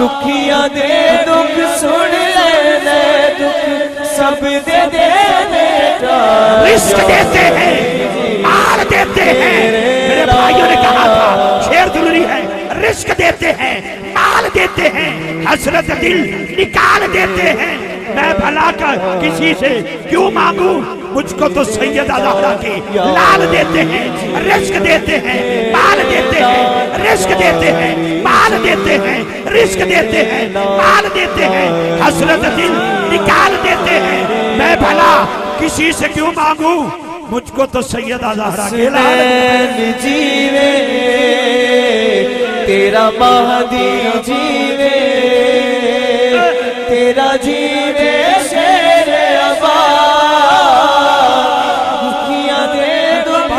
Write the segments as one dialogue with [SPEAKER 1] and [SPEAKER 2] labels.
[SPEAKER 1] دکھیاں دے دکھ سن لینے دکھ سب دے دے بیٹا
[SPEAKER 2] رزق دیتے ہیں مال دیتے ہیں میرے بھائیوں نے کہا تھا شعر ضروری ہے رزق دیتے ہیں مال دیتے ہیں حسرت دل نکال دیتے ہیں میں بھلا کر کسی سے کیوں مانگوں مجھ کو تو سیدہ زہرا کے لال دیتے ہیں رزق دیتے ہیں مال دیتے ہیں رزق دیتے ہیں مال دیتے ہیں رزق دیتے ہیں مال دیتے ہیں حسرت دل نکال دیتے ہیں میں بھلا کسی سے کیوں مانگوں مجھ کو تو سیدہ زہرا کے لال
[SPEAKER 1] جیوے تیرا مہدی جیوے تیرا جیوے شیر عبا دکھیاں دے دکھ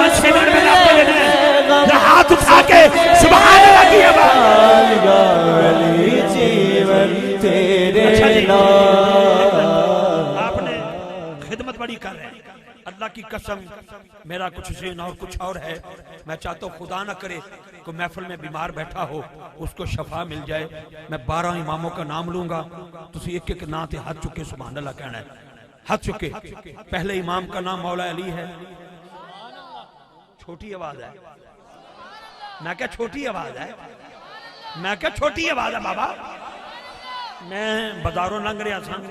[SPEAKER 2] ہاتھ اٹھا کے سبحان اللہ کی آواز
[SPEAKER 1] علی جیون تیرے نام
[SPEAKER 2] آپ نے خدمت بڑی کر رہے ہیں اللہ کی قسم میرا کچھ ذہن اور کچھ اور ہے میں چاہتا ہوں خدا نہ کرے کوئی محفل میں بیمار بیٹھا ہو اس کو شفا مل جائے میں 12 اماموں کا نام لوں گا تسی ایک ایک نام تے ہاتھ چکے سبحان اللہ کہنا ہے ہاتھ چکے پہلے امام کا نام مولا علی ہے چھوٹی آواز ہے میں کہا چھوٹی آواز ہے میں کہا چھوٹی آواز ہے بابا میں بازاروں لنگ رہا سا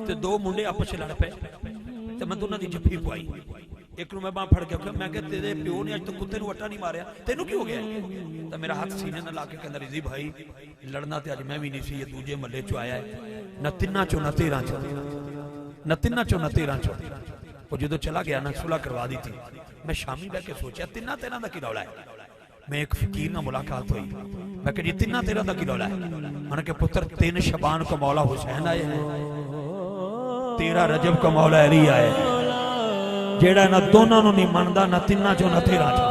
[SPEAKER 2] تے 2 منڈے آپس سے لڑ پے تے میں دونوں دی جفی پوائی ایک نو میں باں پھڑ کے میں کہا تیرے پیو نے آج تو کتے نو وٹا نہیں ماریا تینوں کی ہو گیا تو میرا ہاتھ سینے نہ لا کے کہنا رضی بھائی لڑنا تے آج میں بھی نہیں سی یہ دوجے ملے چو آیا ہے نہ 3 چو نہ 13 چو نہ 3 چو نہ 13 چو وہ جدو چلا گیا نا صلح کروا دی تھی میں شامی بے کے سوچیا 3 دا کی رولا ہے میں ایک فقیر نہ ملاقات ہوئی میں کہ جی 3 دا کی رولا ہے میں نے کہ پتر 3 شبان کو مولا حسین آئے ہیں 13 رجب کو مولا علی آئے ہیں جیڑا نہ دونوں نہیں ماندا نہ 3 چو نہ 13 چو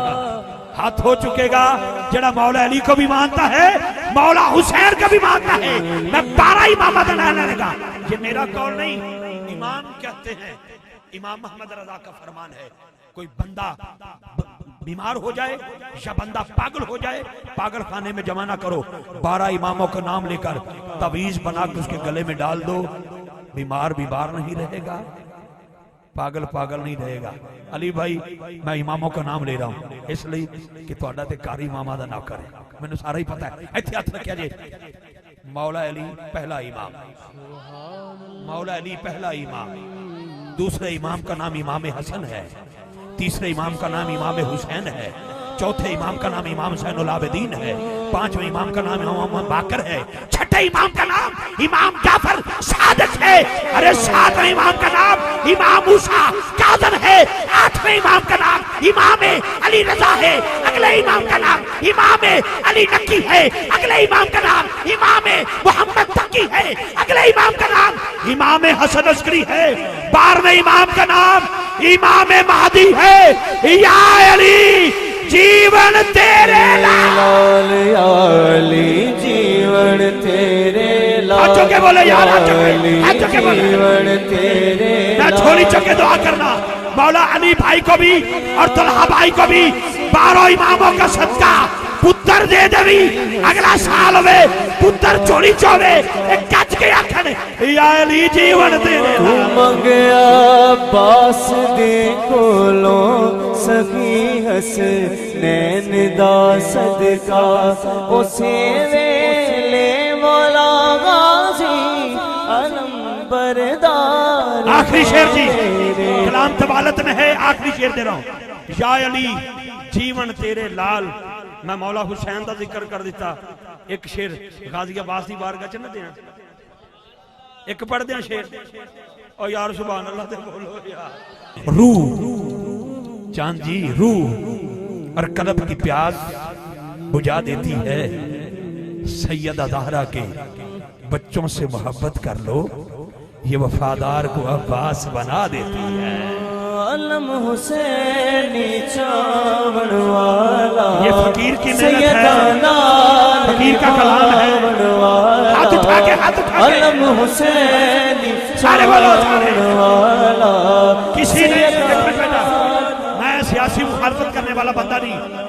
[SPEAKER 2] ہاتھ ہو چکے گا جیڑا مولا علی کو بھی مانتا ہے مولا حسین کو بھی مانتا ہے میں 12 امامہ دلانا لگا یہ میرا قول نہیں امام کہتے ہیں امام محمد رضا کا فرمان ہے کوئی بندہ بیمار ہو جائے یا بندہ پاگل ہو جائے پاگل خانے میں جمع نہ کرو 12 اماموں کا نام لے کر تعویذ بنا کے اس کے گلے میں ڈال دو بیمار نہیں رہے گا پاگل نہیں رہے گا علی بھائی میں اماموں کا نام لے رہا ہوں اس لیے کہ تہاڈا تے کاری امامہ دا نہ کرے مینوں سارا ہی پتہ ہے ایتھے ہاتھ رکھیا جے مولا علی پہلا امام مولا علی پہلا امام دوسرے امام کا نام امام حسن ہے تیسرے امام کا نام امام حسین ہے چوتھے امام کا نام امام زین العابدین ہے پانچویں امام کا نام امام باقر ہے چھٹے امام کا نام امام جعفر صادق ہے ارے ساتویں امام کا نام امام موسیٰ کاظم ہے آٹھویں امام کا نام امام علی رضا ہے اگلے امام کا نام امام علی نقی ہے اگلے امام کا نام امام محمد تقی ہے اگلے امام کا نام امام حسن عسکری ہے 12ویں امام کا نام امام مہدی ہے یا علی جیون تیرے لال
[SPEAKER 1] یا علی جیون تیرے لال
[SPEAKER 2] آج چکے بولے یار آج چکے بولے
[SPEAKER 1] جیون تیرے
[SPEAKER 2] میں چھوڑی چکے دعا کرنا مولا علی بھائی کو بھی اور طلحہ بھائی کو بھی 12 اماموں کا صدقہ پتر دے دوی اگلا سال ہوئے پتر چوری چوے ایک کچ کے آکھن یا علی جیون تیرے لال
[SPEAKER 1] منگیا باس دے کولوں سخی حسنین دا صدقہ اسے ویلے مولا غازی علم بردار
[SPEAKER 2] آخری شعر جی کلام طوالت میں ہے آخری شعر دے رہا ہوں یا علی جیون تیرے لال میں مولا حسین دا ذکر کر دیتا ایک شعر غازی عباس دی بارگاہ چ نہ دینا ایک پڑھ دیاں شعر او یار سبحان اللہ تے بولو یار روح چاند جی روح اور قلب کی پیاس بجھا دیتی ہے سیدہ زہرا کے بچوں سے محبت کر لو یہ وفادار کو عباس بنا دیتی ہے
[SPEAKER 1] علم حسینی چاون والا
[SPEAKER 2] یہ فقیر کی محنت ہے فقیر کا کلام ہے ہاتھ اٹھا کے
[SPEAKER 1] علم حسینی چاون والا
[SPEAKER 2] کسی نے میں سیاسی مخالفت کرنے والا بندہ نہیں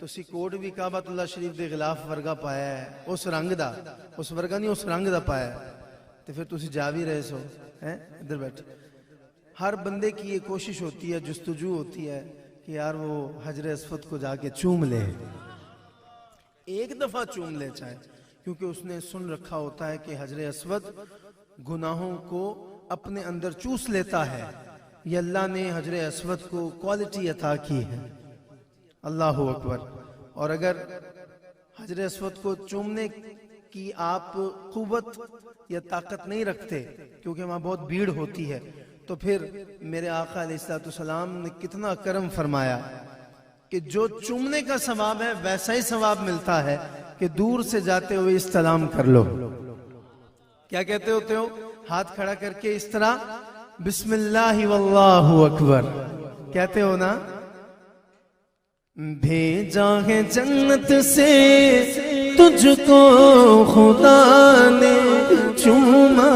[SPEAKER 3] ਤੁਸੀਂ ਕੋਟ ਵੀ ਕਾਬਤੁੱਲਾ ਸ਼ਰੀਫ ਦੇ ਖਿਲਾਫ ਵਰਗਾ ਪਾਇਆ ਹੈ, ਉਸ ਰੰਗ ਦਾ, ਉਸ ਵਰਗਾ ਨਹੀਂ, ਉਸ ਰੰਗ ਦਾ ਪਾਇਆ ਹੈ, ਤੇ ਫਿਰ ਤੁਸੀਂ ਜਾ ਵੀ ਰਹੇ ਸੋ ہیں ادھر بیٹھ. ہر بندے کی یہ کوشش ہوتی ہے, جستجو ہوتی ہے کہ یار وہ حجر اسود کو جا کے چوم لے, ایک دفعہ چوم لے چاہے, کیونکہ اس نے سن رکھا ہوتا ہے کہ حجر اسود گناہوں کو اپنے اندر چوس لیتا ہے. یہ اللہ نے حجر اسود کو کوالٹی عطا کی ہے. اللہ اکبر. اور اگر حجر اسود کو چومنے کی آپ قوت یا طاقت نہیں رکھتے, کیونکہ وہاں بہت بھیڑ ہوتی ہے, تو پھر میرے آقا علیہ السلام نے کتنا کرم فرمایا کہ جو چومنے کا ثواب ہے ویسا ہی ثواب ملتا ہے کہ دور سے جاتے ہوئے استلام کر لو. کیا کہتے ہوتے ہو؟ ہاتھ کھڑا کر کے اس طرح بسم اللہ واللہ اکبر کہتے ہو نا. بھیجا ہے جنت سے تجھ کو خدا نے, چوما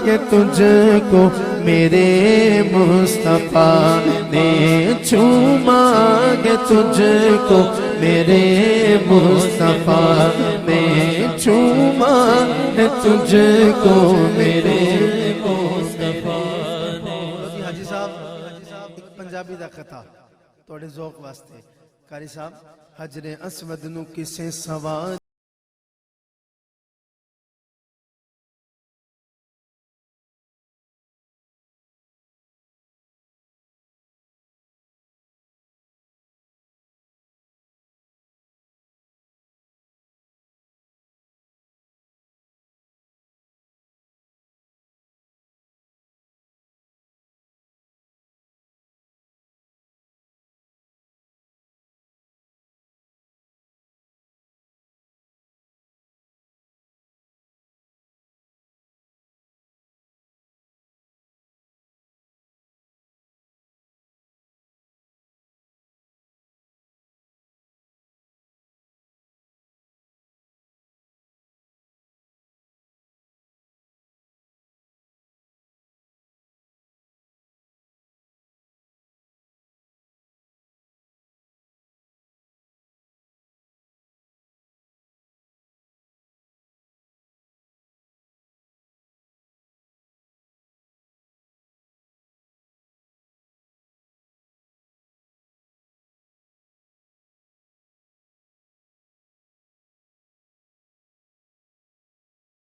[SPEAKER 3] ہے تجھ کو میرے مصطفیٰ نے, چوما ہے تجھ کو میرے مصطفیٰ نے, چوما ہے تجھ کو میرے مصطفیٰ نے. حاجی صاحب ایک پنجابی دا کتھا توڑے ذوق واسطے. قاری صاحب, حجر اسود نو کسے سوار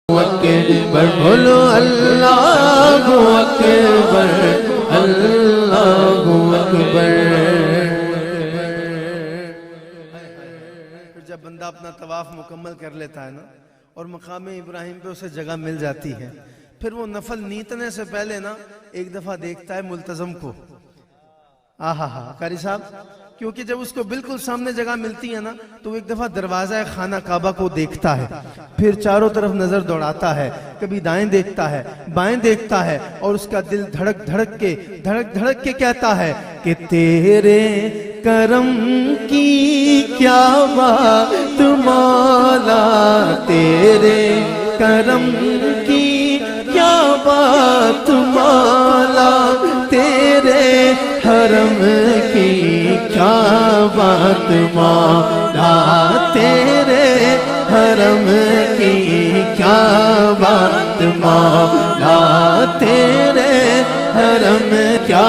[SPEAKER 3] اکبر بولو اللہ اکبر, اللہ اکبر. پھر جب بندہ اپنا طواف مکمل کر لیتا ہے نا اور مقام ابراہیم پہ اسے جگہ مل جاتی ہے, پھر وہ نفل نیتنے سے پہلے نا ایک دفعہ دیکھتا ہے ملتزم کو. آہا قاری صاحب, کیونکہ جب اس کو بالکل سامنے جگہ ملتی ہے نا تو وہ ایک دفعہ دروازہ خانہ کعبہ کو دیکھتا ہے, پھر چاروں طرف نظر دوڑاتا ہے, کبھی دائیں دیکھتا ہے, بائیں دیکھتا ہے, اور اس کا دل دھڑک دھڑک کے کہتا ہے کہ تیرے کرم کی کیا بات مولا, تیرے کرم کی کیا بات مولا, تیرے حرم کی کیا بات مولا, تیرے حرم کی کیا بات مولا, تیرے حرم کیا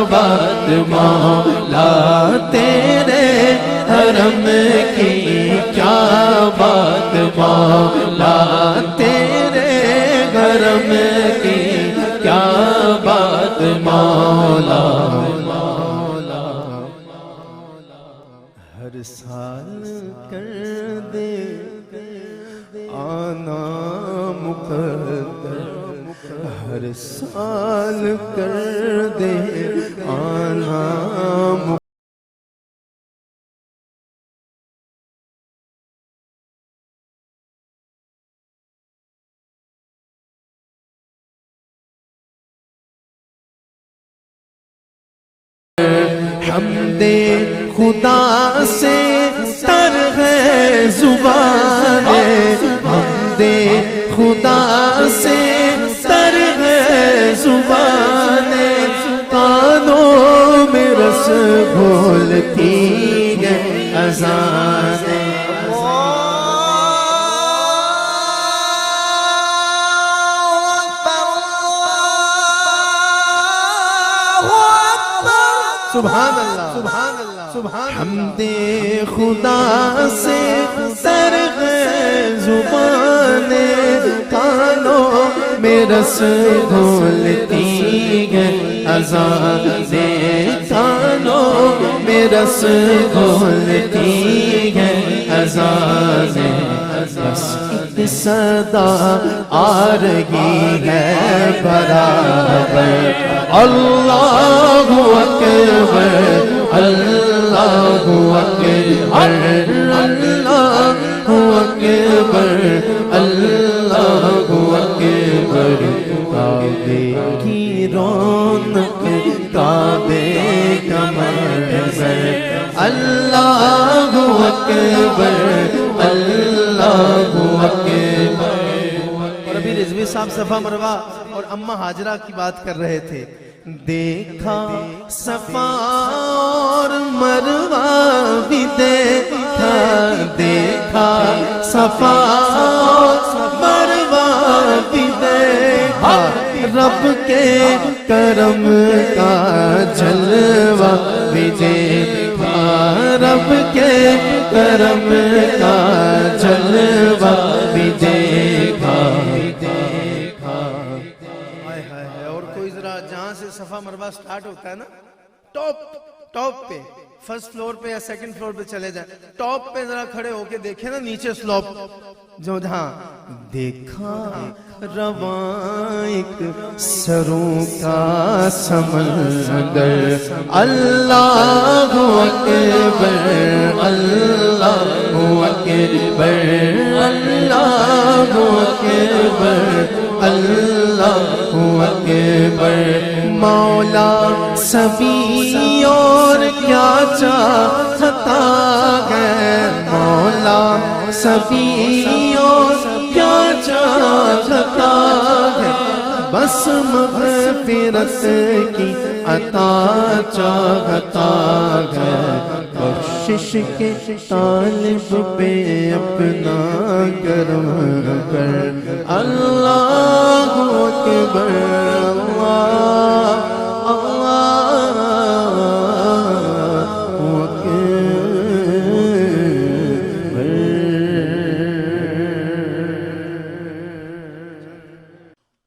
[SPEAKER 3] بات مولا, تیرے حرم کی کیا بات مولا, تیرے حرم کی کیا بات مولا. ہر سال کر دے آنا مقدر, ہر سال کر دے آنا مقدر. حمد خدا سے تر ہے زبان, حمد خدا سے تر ہے زبان, کانوں میں رس گھولتی ہے اذان, سبحان اللہ سبحان اللہ سبحان
[SPEAKER 1] حمد خدا سے سرغ زبان کانوں میں رس گھولتی ہے اذان کانوں میں رس گھولتی ہے اذان بس ایک صدا آ رہی ہے برابر اللہ اکبر اللہ اکبر اللہ اکبر اللہ اکبر کعبے کی رونق کعبے کا منظر اللہ اکبر اللہ اکبر۔
[SPEAKER 3] اور ابھی رضوی صاحب صفا مروہ اور اماں ہاجرہ کی بات کر رہے تھے۔
[SPEAKER 1] دیکھا صفا اور مروہ بھی دیکھا، دیکھا صفا اور مروہ بھی دیکھا، رب کے کرم کا جلوہ بھی دیکھا، رب کے کرم کا جلوہ بھی دیکھا۔
[SPEAKER 3] اور کوئی ذرا جہاں سے صفا مروہ سٹارٹ ہوتا ہے نا، ٹاپ پہ فرسٹ فلور پہ یا سیکنڈ فلور پہ چلے جائیں، ٹاپ پہ ذرا کھڑے ہو کے دیکھیں نا نیچے سلوپ جو جہاں
[SPEAKER 1] دیکھا رواں ایک سروں کا سمندر اللہ اکبر اللہ اکبر اللہ اکبر اللہ اکبر۔ مولا سبھی اور کیا چاہتا ہے، مولا سبھی اور کیا چاہتا ہے، بس مغفرت کی عطا چاہتا ہے، بخشش کے طالب پہ اپنا کرم کر اللہ اکبر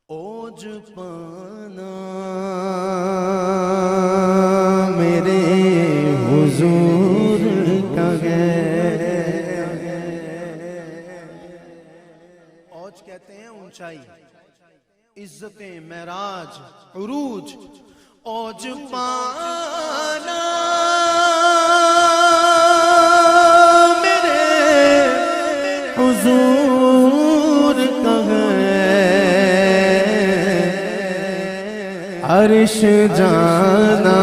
[SPEAKER 1] اوج پانا میرے حضور کا ہے۔
[SPEAKER 3] اوج کہتے ہیں اونچائی، عزتیں، معراج، عروج۔ اوج پانا
[SPEAKER 1] میرے حضور کا ہے، عرش جانا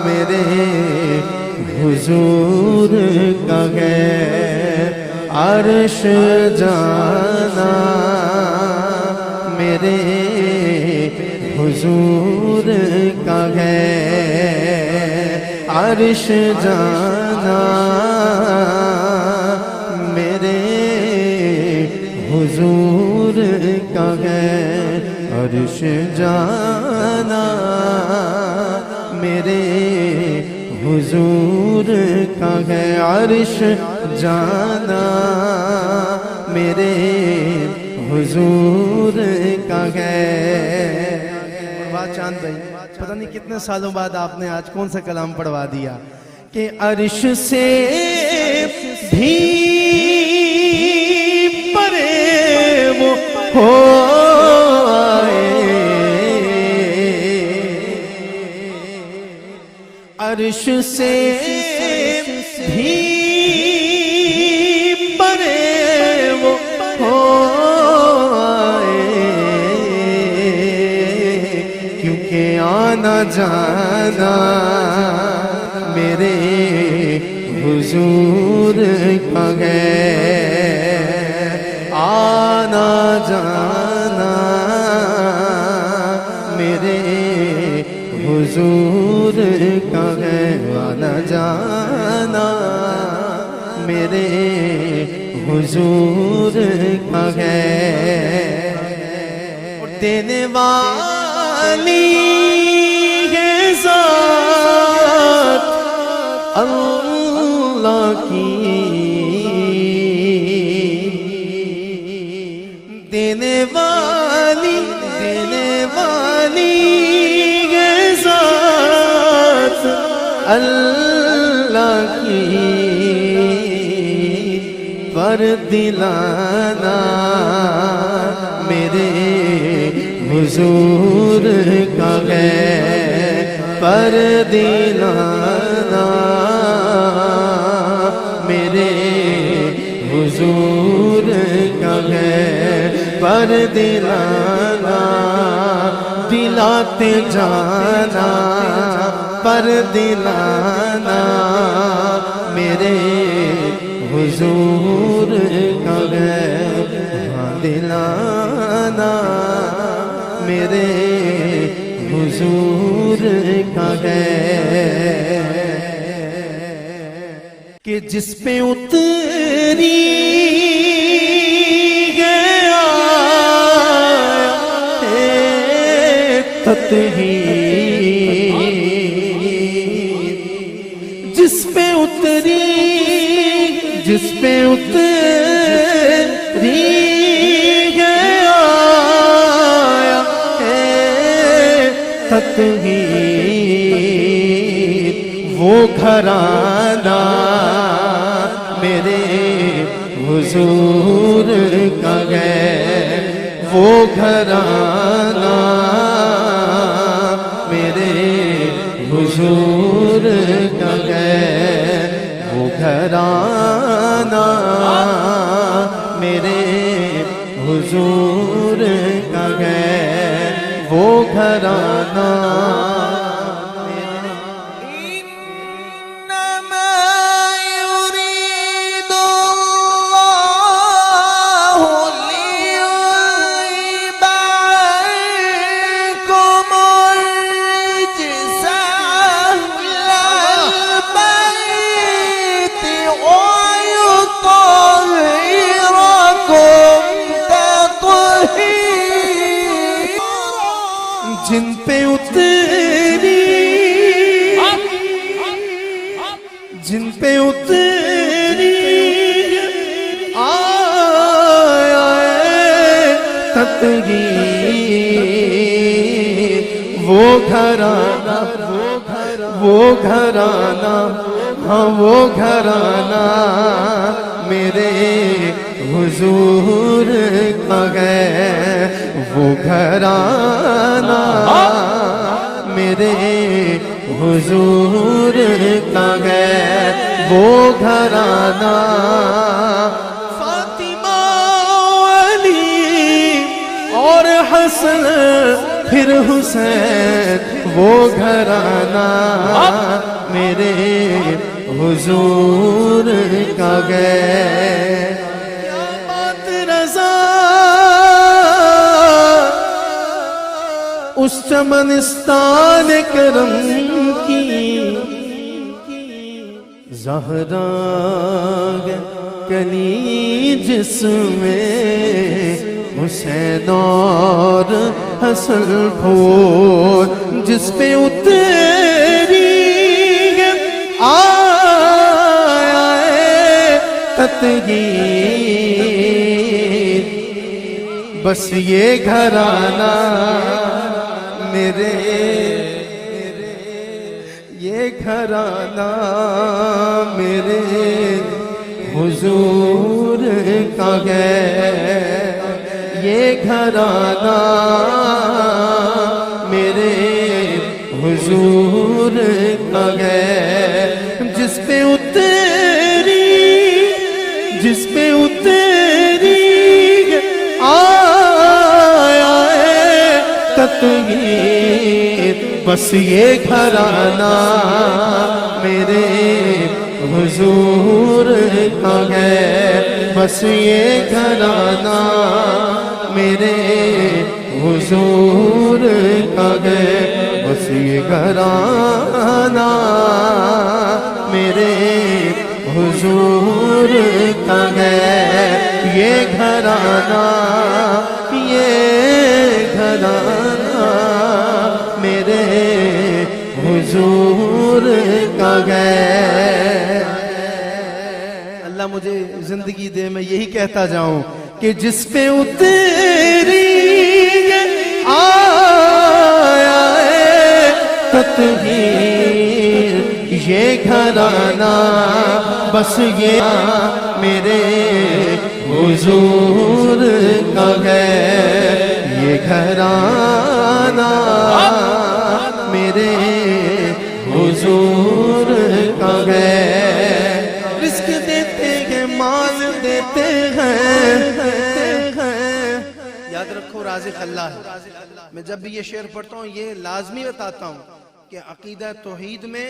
[SPEAKER 1] میرے حضور کا ہے، عرش جانا میرے حضور کا ہے، عرش جانا میرے حضور کا ہے، عرش جانا میرے حضور کا ہے، عرش جانا میرے حضور کا ہے۔
[SPEAKER 3] بات چاند بھائی، پتہ نہیں کتنے سالوں بعد آپ نے آج کون سا کلام پڑھوا دیا
[SPEAKER 1] کہ عرش سے بھی پرے وہ ہو آئے، عرش سے بھی پرے وہ ہو آئے، کیونکہ آنا جانا میرے حضور کا ہے، آنا جانا میرے حضور کا ہے، آنا جانا میرے حضور کا ہے، اور دینے والی ہے
[SPEAKER 3] کی دینے والی یہ ذات اللہ کی پر دلانا میرے حضور کا ہے پر دلانا میرے حضور کا ہے پر دلانا دلاتے جانا پر دلانا میرے حضور کا ہے دلانا میرے حضور کا ہے کہ جس پہ اتری گیا تطہیر جس پہ اتری گیا تطہیر وہ گھرانہ میرے حضور کا ہے وہ گھرانہ میرے حضور کا ہے وہ گھرانہ میرے حضور کا ہے وہ گھرانہ جن پہ اتری آیا تطہیر وہ گھرانہ ہاں وہ گھرانہ میرے حضور کا ہے وہ گھرانہ میرے حضور کا ہے وہ گھرانہ فاطمہ علی اور حسن پھر حسین وہ گھرانہ میرے حضور کا ہے اس چمنستان کرم کی زہرا کلی جس میں حسین اور حسن پھول جس پہ اتری آیا تطہیر بس یہ گھرانہ میرے یہ گھرانہ میرے حضور کا ہے یہ گھرانہ میرے حضور کا ہے جس پہ اتری آیا تطہیر بس یہ گھرانہ میرے حضور کا ہے بس یہ گھرانہ میرے حضور کا ہے بس یہ گھرانہ میرے حضور کا ہے یہ گھرانہ میرے حضور کا ہے مجھے زندگی دے، میں یہی کہتا جاؤں کہ جس پہ اتری آیا ہے تطہیر یہ گھرانہ، بس یہ میرے حضور کا ہے، یہ گھرانہ میرے حضور کا ہے۔ رزق دیتے ہیں، مال دیتے ہیں، یاد رکھو رازق اللہ ہے۔ میں جب بھی یہ شعر پڑھتا ہوں یہ لازمی بتاتا ہوں کہ عقیدہ توحید میں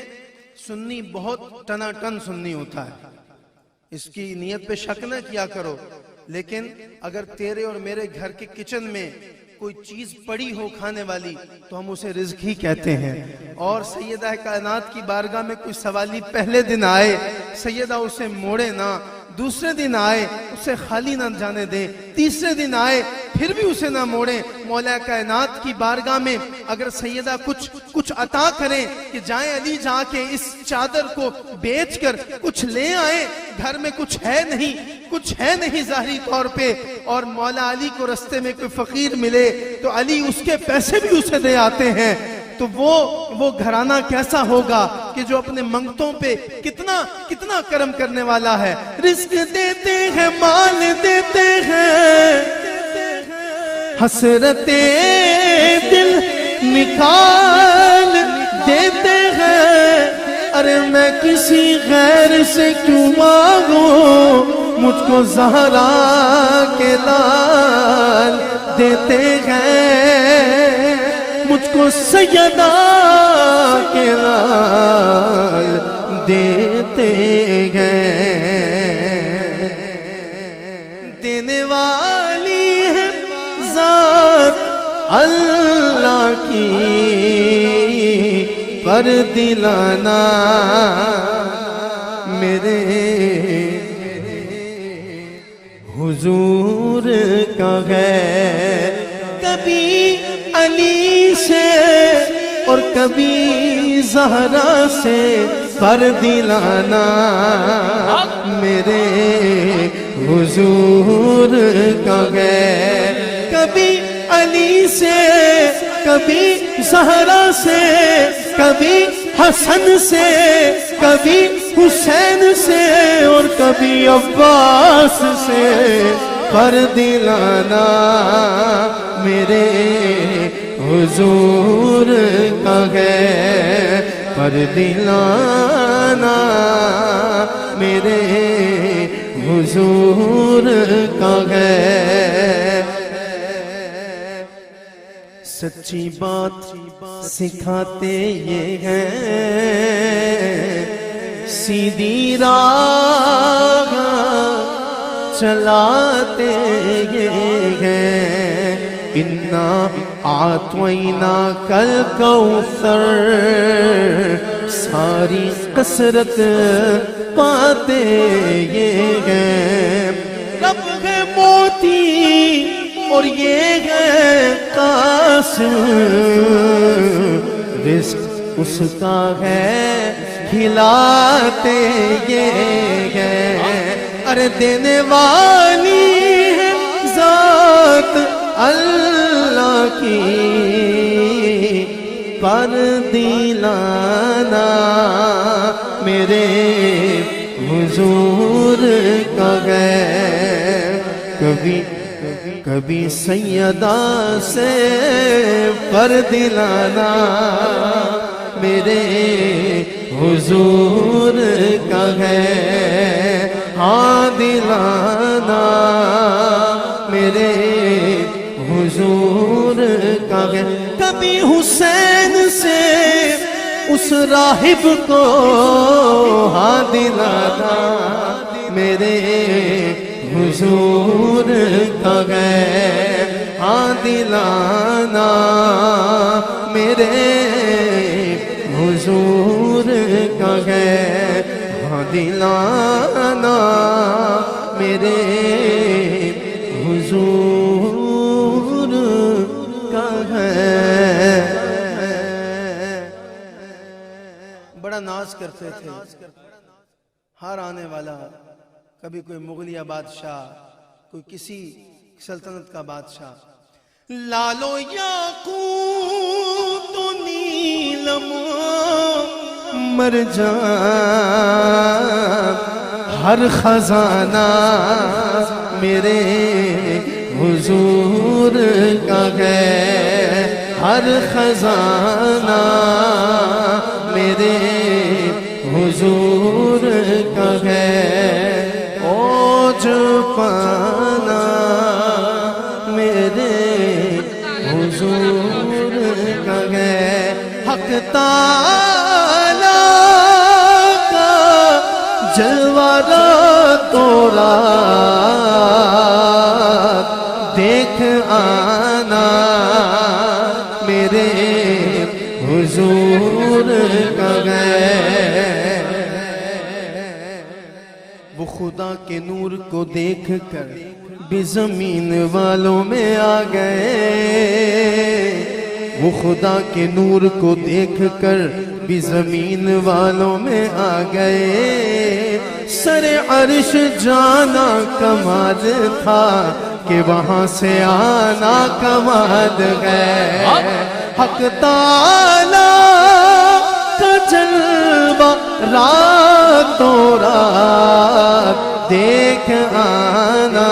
[SPEAKER 3] سنی بہت ٹنا ٹن سنی ہوتا ہے، اس کی نیت پہ شک نہ کیا کرو، لیکن اگر تیرے اور میرے گھر کے کچن میں کوئی چیز پڑی ہو کھانے والی تو ہم اسے رزق ہی کہتے ہیں۔ اور سیدہ کائنات کی بارگاہ میں کوئی سوالی پہلے دن آئے، سیدہ اسے موڑے نہ، دوسرے دن آئے اسے خالی نہ جانے دیں، تیسرے دن آئے پھر بھی اسے نہ موڑیں۔ مولا کائنات کی بارگاہ میں اگر سیدہ کچھ عطا کریں کہ جائیں علی جا کے اس چادر کو بیچ کر کچھ لے آئیں، گھر میں کچھ ہے نہیں ظاہری طور پہ، اور مولا علی کو رستے میں کوئی فقیر ملے تو علی اس کے پیسے بھی اسے دے آتے ہیں، تو وہ گھرانہ کیسا ہوگا کہ جو اپنے منگتوں پہ کتنا کرم کرنے والا ہے۔ رزق دیتے ہیں، مال دیتے ہیں، حسرت دل نکال دیتے ہیں، ارے میں کسی غیر سے کیوں مانگوں، مجھ کو زہرا کے لال دیتے ہیں، مجھ کو سیدہ کے لال دیتے ہیں۔ دینے والی ہے ذات اللہ کی، پر دلانا میرے حضور کا ہے۔ کبھی علی سے اور کبھی زہرا سے پر دلانا میرے حضور کا ہے۔ کبھی علی سے، کبھی زہرا سے، کبھی حسن سے، کبھی حسین سے، اور کبھی عباس سے پر دلانا میرے حضور کا ہے، پر دلانا میرے حضور کا ہے۔ سچی بات سکھاتے یہ ہیں، سیدھی راہ چلاتے یہ ہیں، انا اعطینا کل کوثر، ساری کثرت پاتے یہ ہیں۔ رب ہے موتی اور یہ ہے قاسم، رزق اس کا ہے کھلاتے یہ ہیں، ارے دینے والی ہے ذات اللہ کی، پر دلانا میرے حضور کا ہے۔ کبھی سیدہ سے پر دلانا میرے حضور کا ہے، ہاں دلانا میرے حضور کا ہے۔ کبھی حسین سے اس راہب کو ہاں دلانا میرے حضور کا ہے، ہاں دلانا میرے حضور کا ہے، ہاں دلانا میرے حضور کا ہے۔ بڑا ناز کرتے تھے، ہر آنے والا کبھی کوئی مغلیہ بادشاہ، کوئی کسی سلطنت کا بادشاہ. لالو یاقوت و نیلم مرجان ہر خزانہ میرے حضور کا ہے، ہر خزانہ میرے حضور کا ہے. اوج پانا میرے حضور کا ہے. حق تعالی کا جلوہ رات و رات دیکھ آنا میرے حضور کا ہے. وہ خدا کے نور کو دیکھ کر بھی زمین والوں میں آ گئے. وہ خدا کے نور کو دیکھ کر بھی زمین والوں میں آ گئے. سر عرش جانا کمال تھا کہ وہاں سے آنا کمال ہے. حق تعالی کا جلوہ رات و رات دیکھ آنا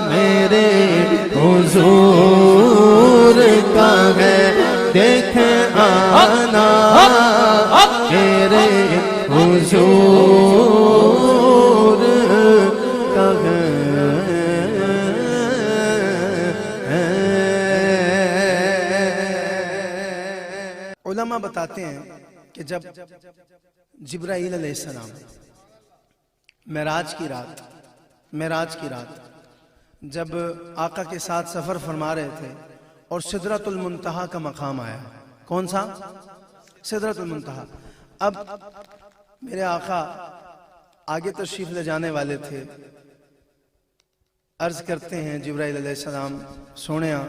[SPEAKER 3] میرے حضور کا ہے. دیکھ آنا میرے حضور کا ہے. علماء بتاتے ہیں کہ جب جبرائیل علیہ السلام معراج کی رات جب آقا کے ساتھ سفر فرما رہے تھے اور سدرۃ المنتہا کا مقام آیا. کون سا؟ سدرۃ المنتہا. اب میرے آقا آگے تشریف لے جانے والے تھے. عرض کرتے ہیں جبرائیل علیہ السلام، سونیا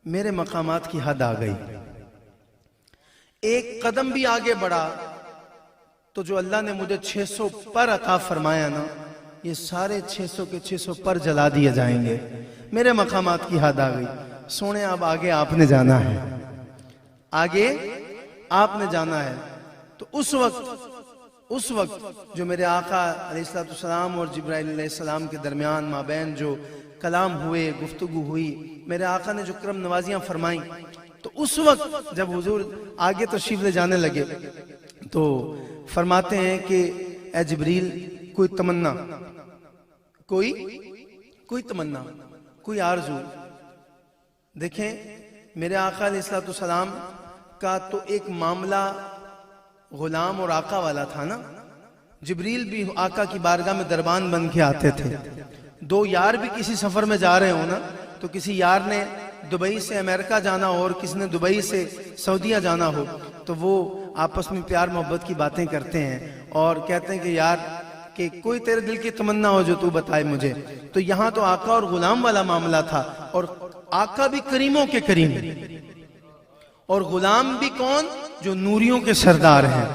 [SPEAKER 3] میرے مقامات کی حد آ گئی. ایک قدم بھی آگے بڑھا تو جو اللہ نے مجھے 600 پر عطا فرمایا نا، یہ سارے 600 کے 600 پر جلا دیے جائیں گے. میرے مقامات کی حد آ گئی. سونے اب آگے آپ نے جانا ہے، آگے آپ نے جانا ہے. تو اس وقت جو میرے آقا علیہ السلام اور جبرائیل علیہ السلام کے درمیان مابین جو کلام ہوئے، گفتگو ہوئی، میرے آقا نے جو کرم نوازیاں فرمائیں، تو اس وقت جب حضور آگے تشریف لے جانے لگے تو فرماتے ہیں کہ اے جبریل کوئی تمنا، کوئی تمنا، کوئی آرزو. دیکھیں میرے آقا علیہ السلام کا تو ایک معاملہ غلام اور آقا والا تھا نا. جبریل بھی آقا کی بارگاہ میں دربان بن کے آتے تھے. دو یار بھی کسی سفر میں جا رہے ہوں نا، تو کسی یار نے دبئی سے امریکہ جانا ہو اور کسی نے دبئی سے سعودیہ جانا ہو، تو وہ آپس میں پیار محبت کی باتیں کرتے ہیں اور کہتے ہیں کہ یار کہ کوئی تیرے دل کی تمنا ہو جو تو بتائے مجھے. تو یہاں تو آقا اور غلام والا معاملہ تھا، اور آقا بھی کریموں کے کریم اور غلام بھی کون؟ جو نوریوں کے سردار ہیں.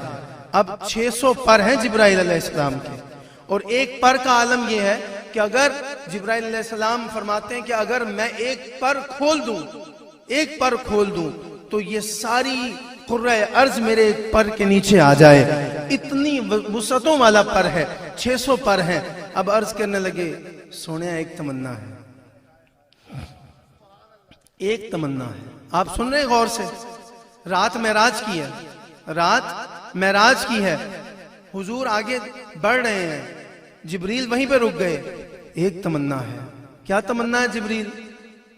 [SPEAKER 3] اب 600 پر ہیں جبرائیل علیہ السلام کے، اور ایک پر کا عالم یہ ہے کہ اگر جبرائیل علیہ السلام فرماتے ہیں کہ اگر میں ایک پر کھول دوں تو یہ ساری قرہ ارض میرے ایک پر کے نیچے آ جائے. اتنی وسعتوں والا پر ہے، 600 پر ہیں. اب عرض کرنے لگے سونے ایک تمنا ہے، ایک تمنا ہے. آپ سن رہے غور سے؟ رات معراج کی ہے. حضور آگے بڑھ رہے ہیں، جبریل وہیں پہ رک گئے. ایک تمنا ہے. کیا تمنا ہے جبریل؟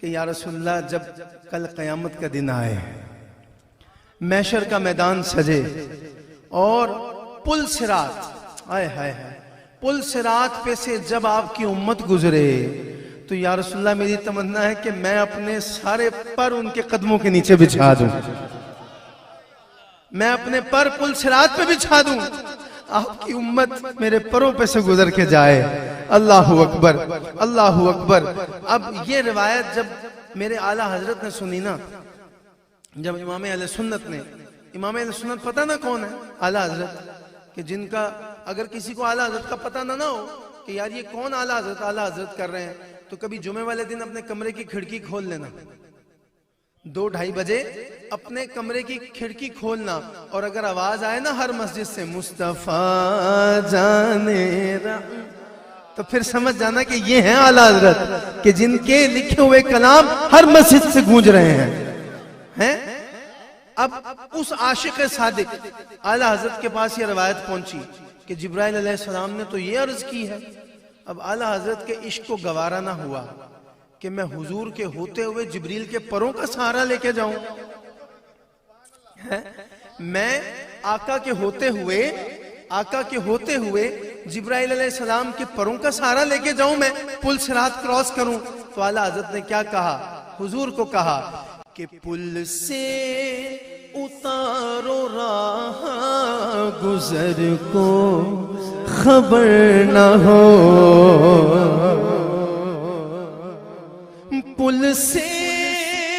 [SPEAKER 3] کہ یا رسول اللہ جب کل قیامت کا دن آئے، محشر کا میدان سجے اور پل صراط، پل صراط پہ سے جب آپ کی امت گزرے، تو یا رسول اللہ میری تمنا ہے کہ میں اپنے سارے پر ان کے قدموں کے نیچے بچھا دوں، میں اپنے پر پل صراط پہ بچھا دوں، آپ کی امت میرے پروں پہ سے گزر کے جائے. اللہ اکبر، اللہ اکبر. اب یہ روایت جب میرے اعلیٰ حضرت نے سنی نا، جب امام اہل سنت پتہ نا کون ہے؟ اعلیٰ حضرت، کہ جن کا اگر کسی کو اعلیٰ حضرت کا پتہ نہ ہو کہ یار یہ کون اعلیٰ حضرت کر رہے ہیں، تو کبھی جمعے والے دن اپنے کمرے کی کھڑکی کھول لینا، 2-2:30 بجے اپنے کمرے کی کھڑکی کھولنا، اور اگر آواز آئے نا ہر مسجد سے مصطفیٰ جانے تو پھر سمجھ جانا کہ یہ ہیں اعلیٰ حضرت، کہ جن کے لکھے ہوئے کلام ہر مسجد سے گونج رہے ہیں۔ اب اس عاشق صادق اعلیٰ حضرت کے پاس یہ روایت پہنچی کہ جبرائیل علیہ السلام نے تو یہ عرض کی ہے، اب اعلیٰ حضرت کے عشق کو گوارا نہ ہوا کہ میں حضور کے ہوتے ہوئے جبریل کے پروں کا سہارا لے کے جاؤں، میں آقا کے ہوتے ہوئے جبرائیل علیہ السلام کے پروں کا سہارا لے کے جاؤں، میں پل صراط کراس کروں۔ تو اعلیٰ حضرت نے کیا کہا؟ حضور کو کہا کہ پل سے اتارو راہ گزر کو خبر نہ ہو، پل سے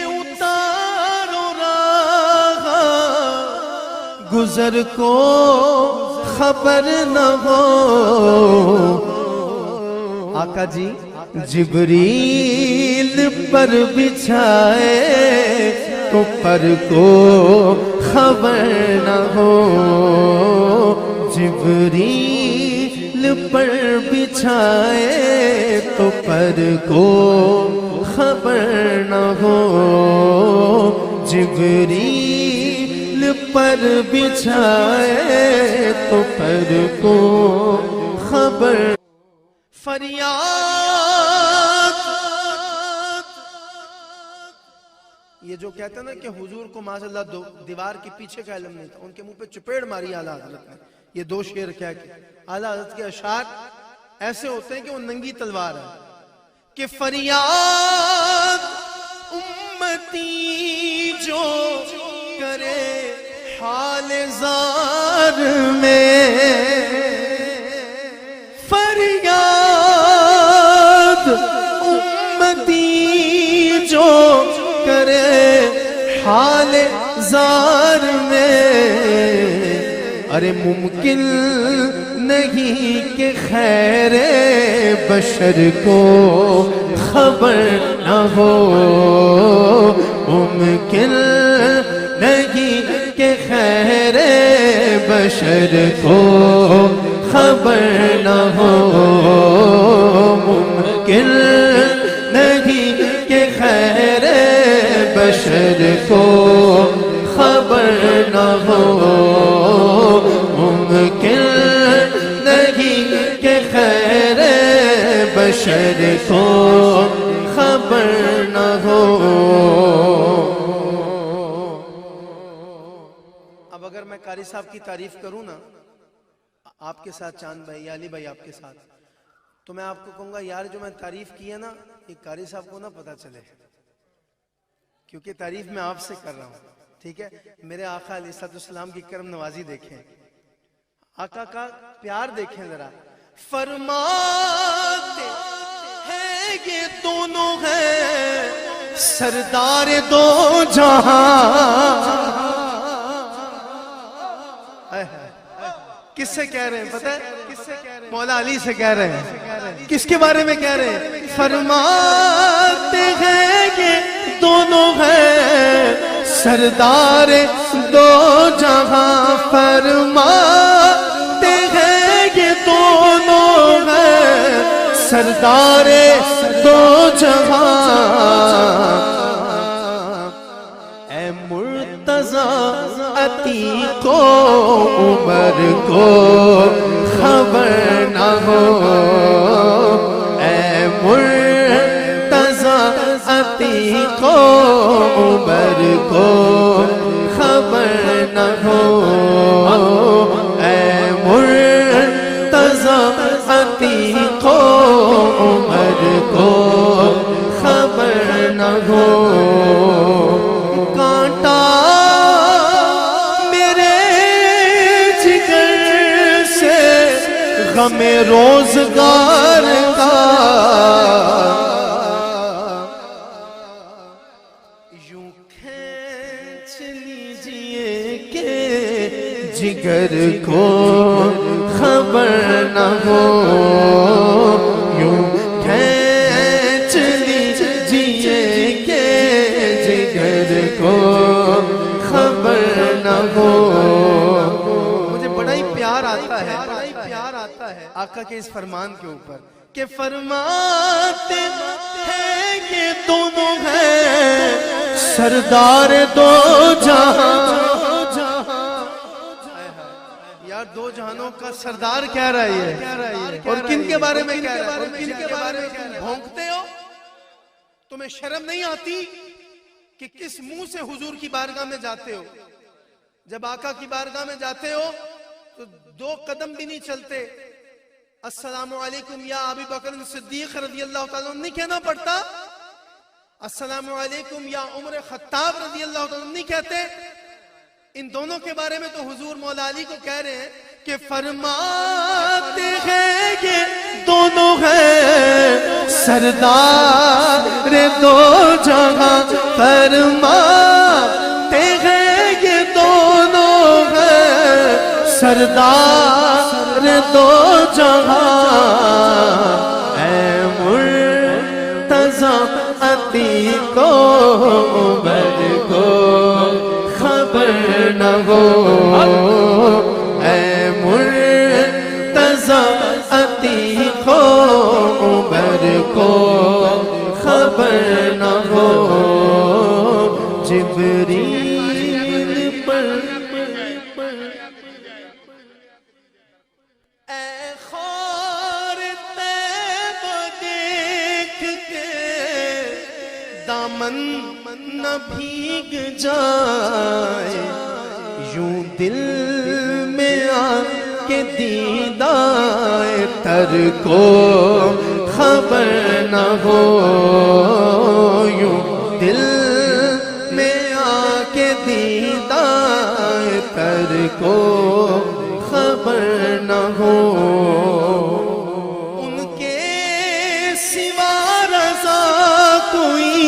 [SPEAKER 3] اتارو راہ گزر کو خبر نہ ہو۔ آقا جی جبریل پر بچھائے تو پر کو خبر نہ ہو، جبریل پر بچھائے تو پر کو خبر نہ ہو، جبریل پر بچھائے تو پر کو خبر۔ فریاد یہ جو کہتے ہیں نا کہ حضور کو معاذ اللہ دیوار کے پیچھے کا علم نہیں تھا، ان کے منہ پہ چپیڑ ماری اعلیٰ حضرت نے، یہ 2 شعر کہہ کے۔ اعلیٰ حضرت کے اشعار ایسے ہوتے ہیں کہ وہ ننگی تلوار ہے کہ فریاد امتی جو کرے حال زار میں، فریاد امتی جو کرے حال زار میں، ارے ممکن نہیں کہ خیر بشر کو خبر نہ ہو، ممکن نہیں کہ خیر بشر کو خبر نہ ہو، ممکن نہیں کہ خیر بشر کو خبر نہ ہو، ممکن نہیں کہ خیر بشر کو خبر نہ ہو۔ اب اگر میں قاری صاحب کی تعریف کروں نا آپ کے ساتھ، چاند بھائی یا علی بھائی آپ کے ساتھ، تو میں آپ کو کہوں گا یار جو میں تعریف کی ہے نا یہ قاری صاحب کو نہ پتا چلے، کیونکہ تعریف میں آپ سے کر رہا ہوں، ٹھیک ہے؟ میرے آقا علیہ السلام کی کرم نوازی دیکھیں، آقا کا پیار دیکھیں ذرا۔ فرماتے ہیں یہ دونوں ہیں سردار دو جہاں، کس سے کہہ رہے ہیں پتہ ہے؟ مولا علی سے کہہ رہے ہیں۔ کس کے بارے میں کہہ رہے ہیں؟ فرماتے ہیں یہ دونوں ہیں سردار دو جہاں، فرماتے ہیں یہ دونوں ہیں سردار دو جہاں، اے مرتضیٰ عتیق و عمر کو خبر نہ ہو، اے مرتضیٰ عتیق و عمر کو خبر نہ ہو، اے مرتضیٰ عتیق و عمر کو خبر نہ ہو۔ کانٹا غم روزگار کا یوں کھینچ لیجئے کہ جگر کو خبر خبر نہ ہو یوں کھینچ لیجیے کہ جگر کو خبر نہ ہو. مجھے بڑا ہی پیار آتا ہے آقا کے اس فرمان کے اوپر کہ فرماتے ہیں کہ دونوں ہیں سردار دو جہاں. یار دو جہانوں کا سردار کہہ رہا ہے اور کن کے بارے میں کہہ رہا ہے؟ بھونکتے ہو؟ تمہیں شرم نہیں آتی کہ کس منہ سے حضور کی بارگاہ میں جاتے ہو؟ جب آقا کی بارگاہ میں جاتے ہو تو 2 قدم بھی نہیں چلتے. السلام علیکم یا ابی بکر صدیق رضی اللہ تعالیٰ عنہ نہیں کہنا پڑتا؟ السلام علیکم یا عمر خطاب رضی اللہ تعالیٰ عنہ نہیں کہتے؟ ان دونوں کے بارے میں تو حضور مولا علی کو کہہ رہے ہیں کہ فرماتے ہیں یہ دونوں ہیں سردار دو جہاں. فرماتے ہیں یہ دونوں ہیں سردار دو جہاں. اے مرتضی عتیق و عمر کو خبر نہ ہو. اے مرتضی عتیق و عمر کو خبر نہ ہو. جبریل پر اے خار طیب دیکھ کے دامن نہ بھیگ جائے یوں دل میں آ کے دیدائے تر کو خبر نہ ہو. یوں دل میں آ کے دیدائے تر کو خبر نہ ہو. ان کے سوا رضا کوئی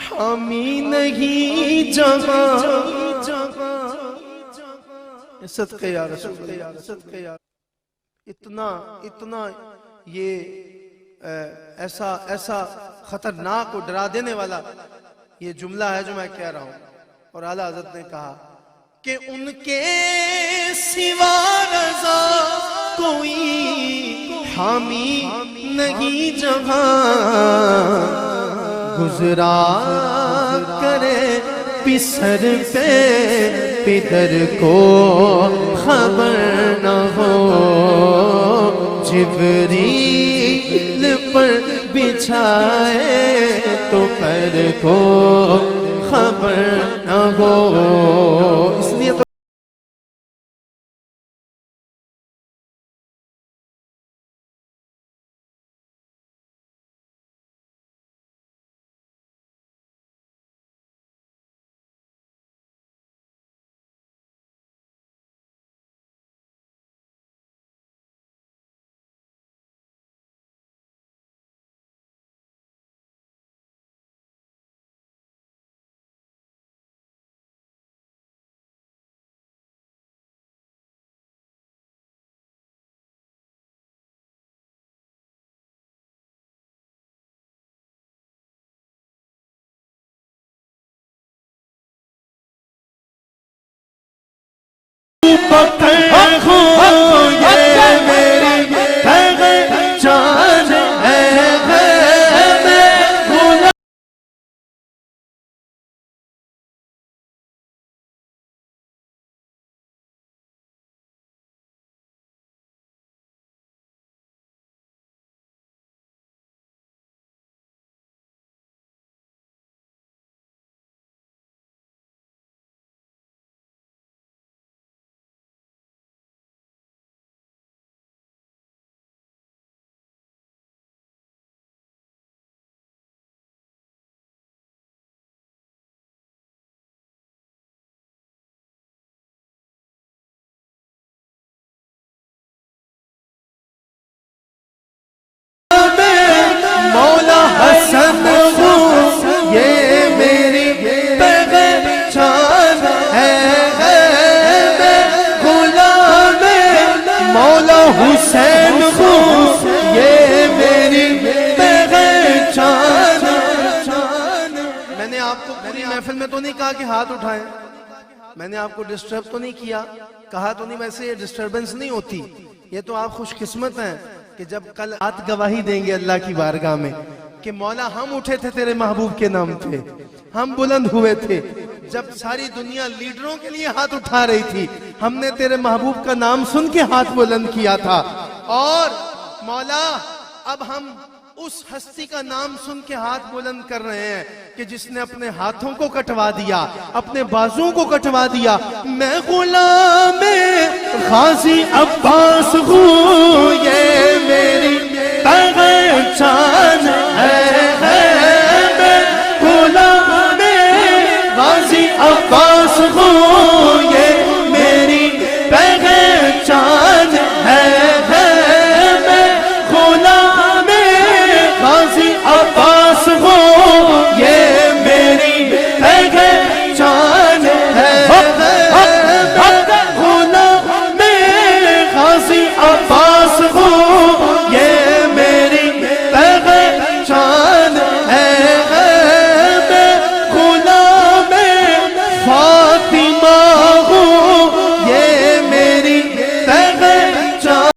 [SPEAKER 3] حامی نہیں جہاں. صدقے یا رسول اللہ. اتنا یہ ایسا خطرناک اور ڈرا دینے والا یہ جملہ ہے جو میں کہہ رہا ہوں. اور اعلیٰ حضرت نے کہا کہ ان کے سوا رضا کوئی حامی نہیں جہاں. گزرا کرے پسر پہ پدر کو خبر نہ ہو. جبریل پر بچھائے تو پر کو خبر نہ ہو. اس لیے تو پکڑ ہو یہ میری جان محفل میں تو نہیں کہا کہ ہاتھ اٹھائیں، میں نے آپ کو ڈسٹرب تو نہیں کیا، کہا تو نہیں، ویسے یہ ڈسٹربنس نہیں ہوتی، یہ تو آپ خوش قسمت ہیں کہ جب کل ہاتھ گواہی دیں گے اللہ کی بارگاہ میں کہ مولا ہم اٹھے تھے تیرے محبوب کے نام پہ، ہم بلند ہوئے تھے، جب ساری دنیا لیڈروں کے لیے ہاتھ اٹھا رہی تھی ہم نے تیرے محبوب کا نام سن کے ہاتھ بلند کیا تھا، اور مولا اب ہم اس ہستی کا نام سن کے ہاتھ بلند کر رہے ہیں کہ جس نے اپنے ہاتھوں کو کٹوا دیا، اپنے بازوں کو کٹوا دیا۔ میں غلام غازی عباس ہوں، یہ میری پہچان ہے، میں غلام غازی عباس ہوں، یہ میری پہچان ہے، عباس ہو یہ میری پہچان ہے، غلام غازی عباس ہو یہ میری پہچان ہے، میں غلام فاطمہ ہوں یہ میری پہچان۔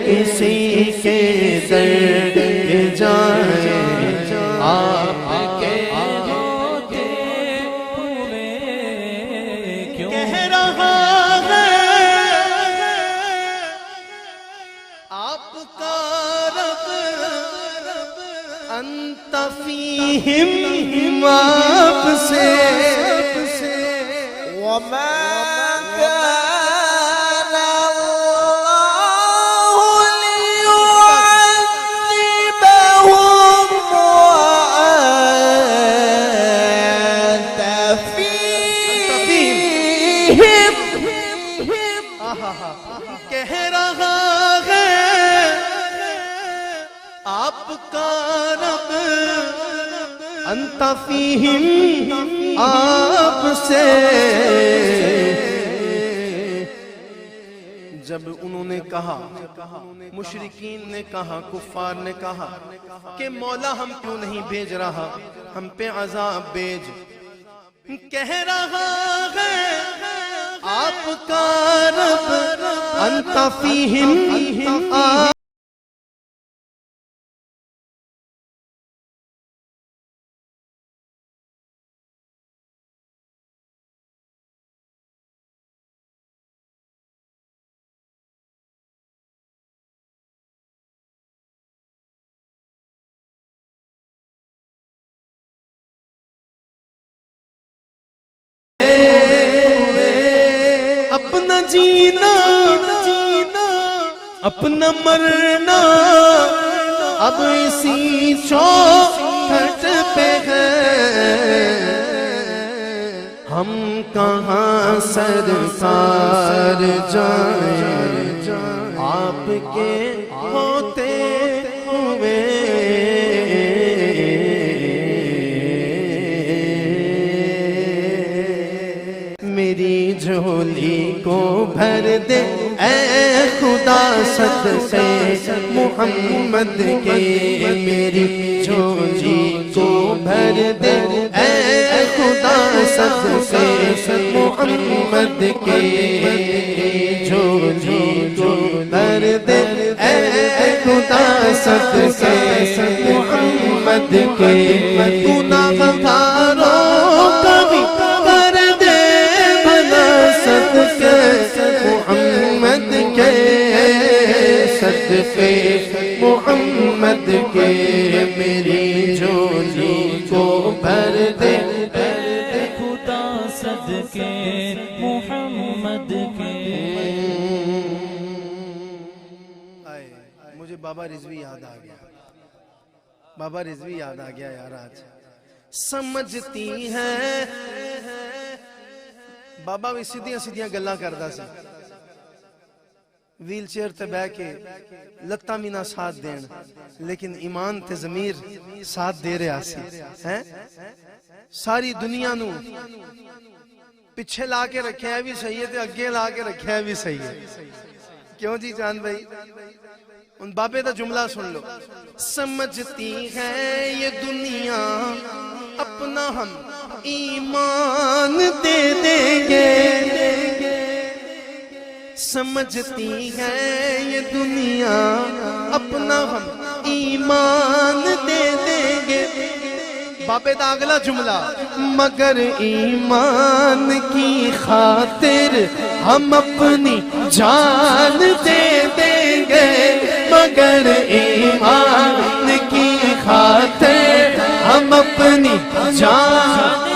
[SPEAKER 3] کسی کے در جائیں آپ کے
[SPEAKER 1] ہوتے ہوئے کیوں
[SPEAKER 3] کہہ رہا ہے آپ کا رب انت فیہم آپ سے،
[SPEAKER 1] وما
[SPEAKER 3] کہہ رہا ہے آپ کا رب انت فیہم آپ سے، جب انہوں نے کہا، مشرکین نے کہا، کفار نے کہا کہ مولا ہم کیوں نہیں بھیج رہا، ہم پہ عذاب بھیج، کہہ رہا ہے آپ کا رب انت فیہم آپ اپنا جینا اپنا مرنا اب اسی چوکھٹ پہ ہے، ہم کہاں سرکار جائیں آپ کے ہوتے ہوئے، میری جھولی کو بھر دے اے خدا صدقے محمد کے، میری جھولی کو بھر دے اے خدا صدقے محمد کے، جھولی کو بھر دے اے خدا صدقے محمد کے، گناہ گاروں کا بھی صدقے محمد کے، صدقے محمد کے، میری جھولی کو بھر دے
[SPEAKER 1] خدا صدقے محمد کے۔
[SPEAKER 3] مجھے بابا رضوی یاد آ گیا، بابا رضوی یاد آ گیا یار آج. سمجھتی ہے بابا بھی سیدھیاں سیدھیاں گلاں کردا سی, ویل چیئر تے بہ کے لتاں بھی نہ ساتھ دین, لیکن ایمان تے ضمیر ساتھ دے رہا سی. ساری دنیا نو پیچھے لا کے رکھیا ہے بھی صحیح ہے تے اگے لا کے رکھیا ہے بھی صحیح ہے. کیوں جی چاند بھائی؟ ان بابے دا جملہ سن لو. سمجھتی ہے یہ دنیا اپنا ہم ایمان دے دیں گے, سمجھتی ہے یہ دنیا اپنا ہم ایمان دے دیں گے. بابے دا اگلا جملہ, مگر ایمان کی خاطر ہم اپنی جان دے دیں گے, مگر ایمان کی خاطر ہم اپنی جان.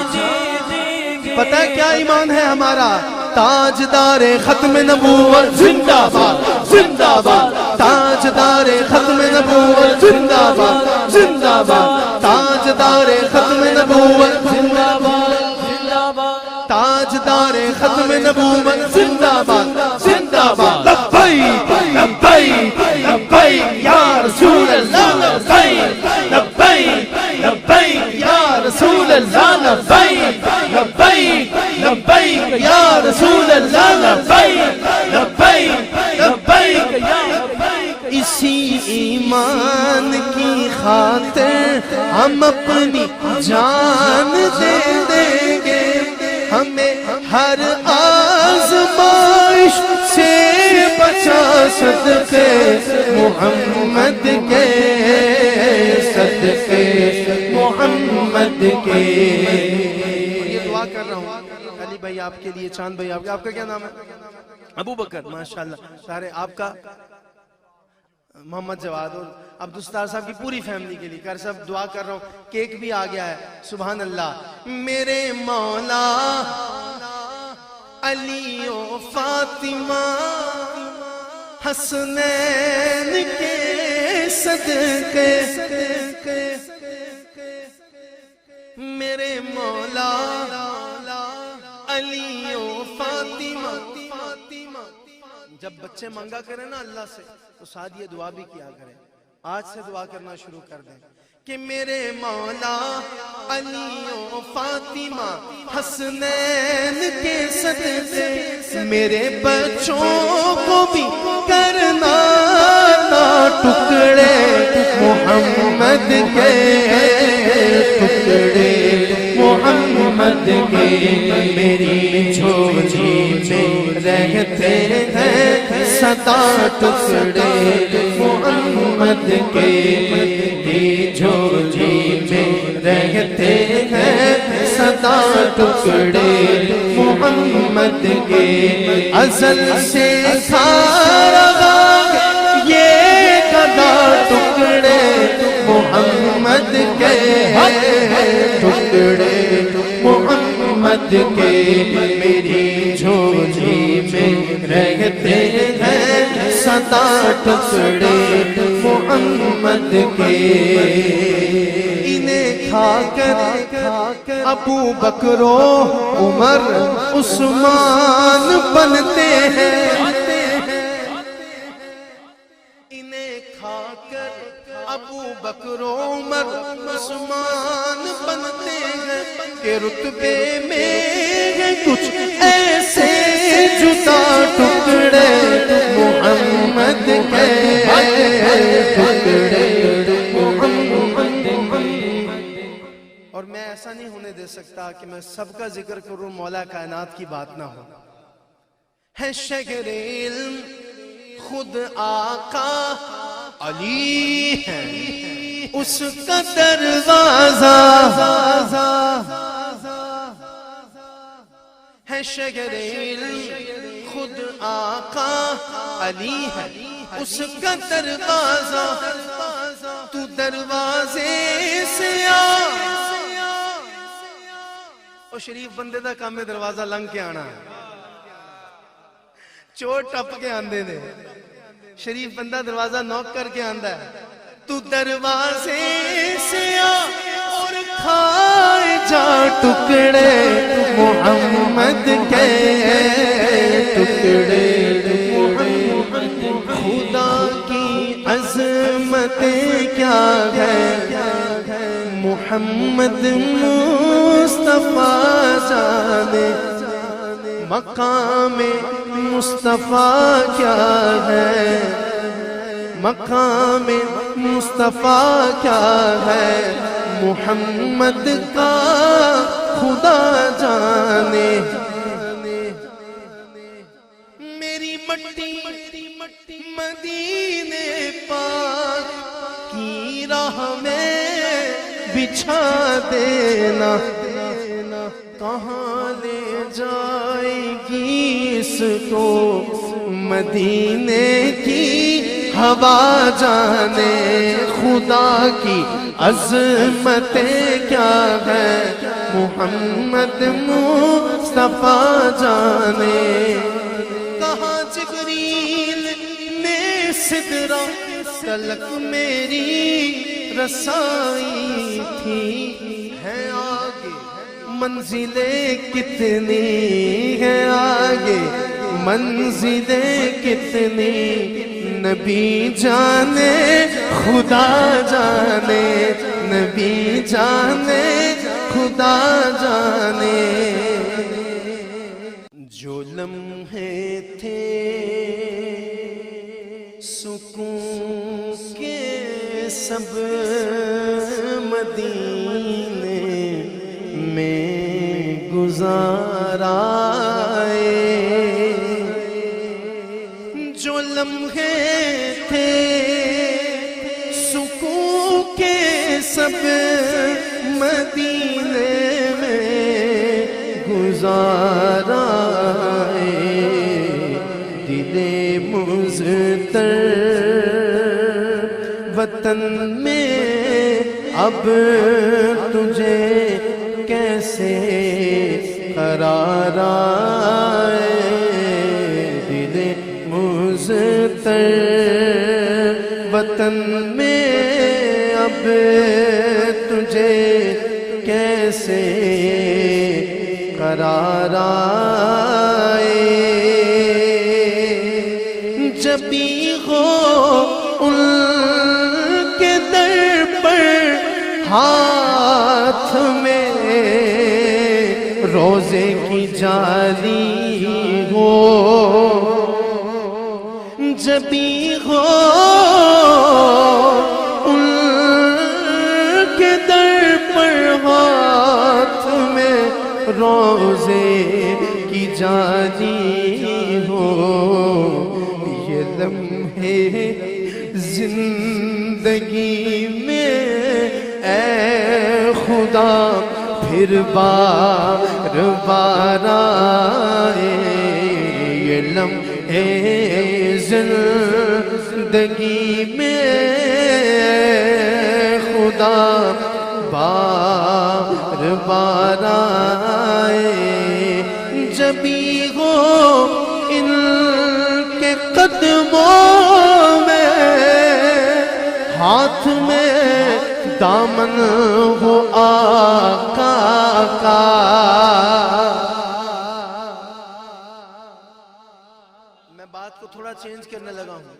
[SPEAKER 3] پتہ ہے کیا ایمان ہے ہمارا؟ تاجدار ختم نبوت زندہ باد زندہ باد, تاجدار ختم نبوت زندہ باد زندہ باد, تاجدار ختم نبوت زندہ باد, تاجدار ختم نبوت زندہ باد زندہ باد. لبیک لبیک لبیک یا رسول اللہ, لبیک لبیک لبیک یا رسول اللہ, لبیک لبیک لبیک یا رسول اللہ, لبیک لبیک لبیک یا رسول. اسی ایمان کی خاطر ہم اپنی جان دے دیں گے, ہمیں ہر آزمائش سے بچا صدقے محمد کے, صدقے محمد کے. یہ دعا کر رہا ہوں علی بھائی آپ کے لیے, چاند بھائی آپ کا کیا نام ہے؟ ابو بکر. ماشاءاللہ. سارے آپ کا محمد جواد اور عبدالستار صاحب کی پوری فیملی کے لیے کر سب دعا کر رہا ہوں. کیک بھی آ گیا ہے. سبحان اللہ. میرے مولا علی و فاطمہ حسنین کے صدقے, میرے مولا علی و فاطمہ. جب بچے مانگا کریں نا اللہ سے تو ساتھ یہ دعا بھی کیا کریں. آج سے دعا کرنا شروع کر دیں کہ میرے مولا علی و فاطمہ حسنین کے صدقے میرے بچوں کو بھی کرنا نہ ٹکڑے محمد کے, ٹکڑے محمد کے. میری جھولی میں رہتے ہیں سدا ٹکڑے محمد کے, میری جھولی میں رہتے ہیں سدا ٹکڑے محمد کے. ازل سے سارا یہ گدا ٹکڑے محمد کے, ٹکڑے محمد کے. میری جھولی میں رہتے ہیں سدا ٹکڑے محمد کے. انہیں کھا کر ابو بکر و عمر عثمان بنتے ہیں, انہیں کھا کر ابو بکر و عمر عثمان بنتے ہیں کہ رتبے میں ہیں کچھ ایسے جدا ٹکڑے محمد کے, ٹکڑے محمد. اور میں ایسا نہیں ہونے دے سکتا کہ میں سب کا ذکر کروں مولا کائنات کی بات نہ ہو. ہے شگر علم خود آقا علی ہے, اس کا دروازہ ہے. شگر علم خود آقا علی ہے, اس کا دروازہ. تو دروازے سے آ, اور شریف بندے دا کام ہے دروازہ لنگ کے آنا, چور ٹپ کے آندے نے. شریف بندہ دروازہ نوک کر کے آندا ہے, تو دروازے سے آ اور کھائے جا ٹکڑے محمد کے ٹکڑے خدا کی عظمتیں کیا ہے محمد مصطفیٰ جانے مقام مصطفیٰ کیا ہے مقام مصطفیٰ کیا ہے محمد کا خدا جانے میری مٹی مدینے پاک کی راہ میں بچھا دینا کہاں لے جائے گی اس کو مدینے کی ہوا جانے خدا کی عظمتیں کیا ہے محمد مصطفیٰ جانے کہاں جبریل نے سدرہ تلک میری رسائی تھی ہے آگے منزلیں کتنی ہے آگے منزلیں کتنی نبی جانے خدا جانے نبی جانے خدا جانے جو لمحے تھے سکون کے سب مدینے میں گزارائے جو لمحے تھے سکون کے سب مدینے میں گزارائے دل مضطر وطن میں اب تجھے کیسے قرار آئے دل مضطر وطن میں اب تجھے کیسے قرار آئے جب بھی ہو ان کے در پر ہاتھ میں روزے کی جالی ہو جب بھی ہو ان کے در پر ہاتھ میں روزے کی جالی ہو یہ لمحے زندگی میں اے خدا پھر بار بار آئے یہ لمحے زندگی میں اے خدا بار بار آئے جب بھی ہو ان کے قدموں میں ہاتھ میں دامن ہو آقا کا میں بات کو تھوڑا چینج کرنے لگا ہوں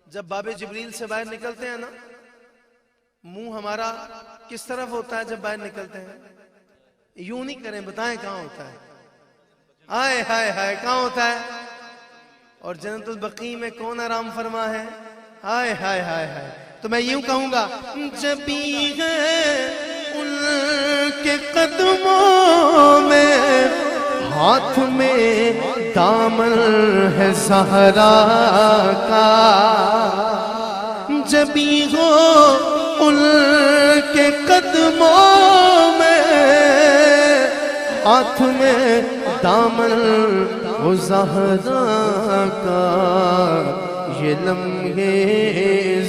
[SPEAKER 3] جب باب جبریل سے باہر نکلتے ہیں نا منہ ہمارا کس طرف ہوتا ہے جب باہر نکلتے ہیں یوں نہیں کریں بتائیں کہاں ہوتا ہے آئے ہائے ہائے کہاں ہوتا ہے اور جنت البقیع میں کون آرام فرما ہے ہائے ہائے ہائے ہائے تو میں یوں کہوں گا جب بھی ہے ان کے قدموں میں ہاتھ میں دامن ہے زہرا کا جب بھی ہو ان کے قدموں میں ہاتھ میں دامن وہ زہرا کا یہ لمحے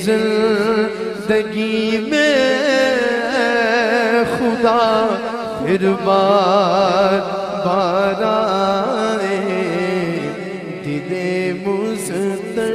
[SPEAKER 3] زندگی میں خدا پھر بار بار آئے دل مضطر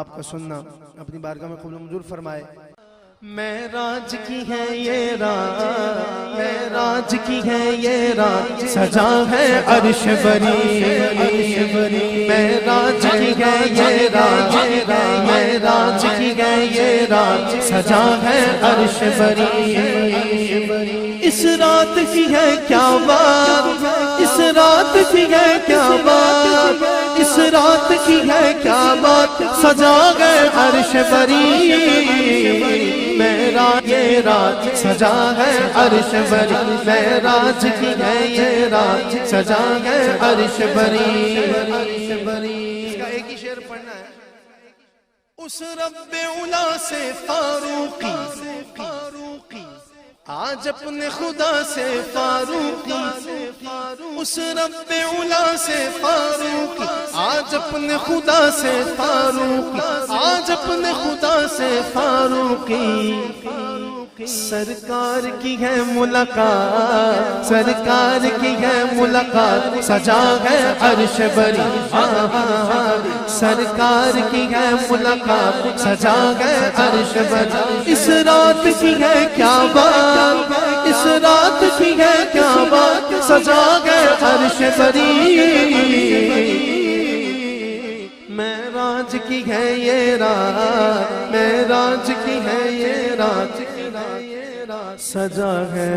[SPEAKER 3] آپ کا سننا اپنی بارگاہ میں قبول منظور فرمائے۔ معراج کی ہے یہ رات، معراج کی ہے یہ رات، سجا ہے عرش بری، معراج کی ہے یہ رات، معراج کی ہے یہ رات، سجا ہے عرش بری۔ اس رات کی ہے کیا بات، اس رات کی ہے کیا بات، اس رات کی ہے کیا بات، سجا ہے عرش بری۔ معراج یہ رات سجا ہے عرش بری، معراج کی ہے یہ رات سجا ہے عرش بری۔ اس کا ایک ہی شعر پڑھنا ہے۔ اس رب اولا سے فاروقی، آج اپنے خدا سے فاروقی، اس رب اولا سے فاروقی، آج اپنے خدا سے فاروقی، آج اپنے خدا سے فاروقی۔ سرکار کی ہے ملاقات، سرکار کی ہے ملاقات، سجا ہے عرش بری، سرکار کی ہے ملاقات، سجا ہے عرش بری۔ اس رات کی ہے کیا بات، اس رات کی ہے کیا بات، سجا ہے عرش بری۔ معراج کی ہے یہ رات، معراج کی ہے یہ رات، سجا ہے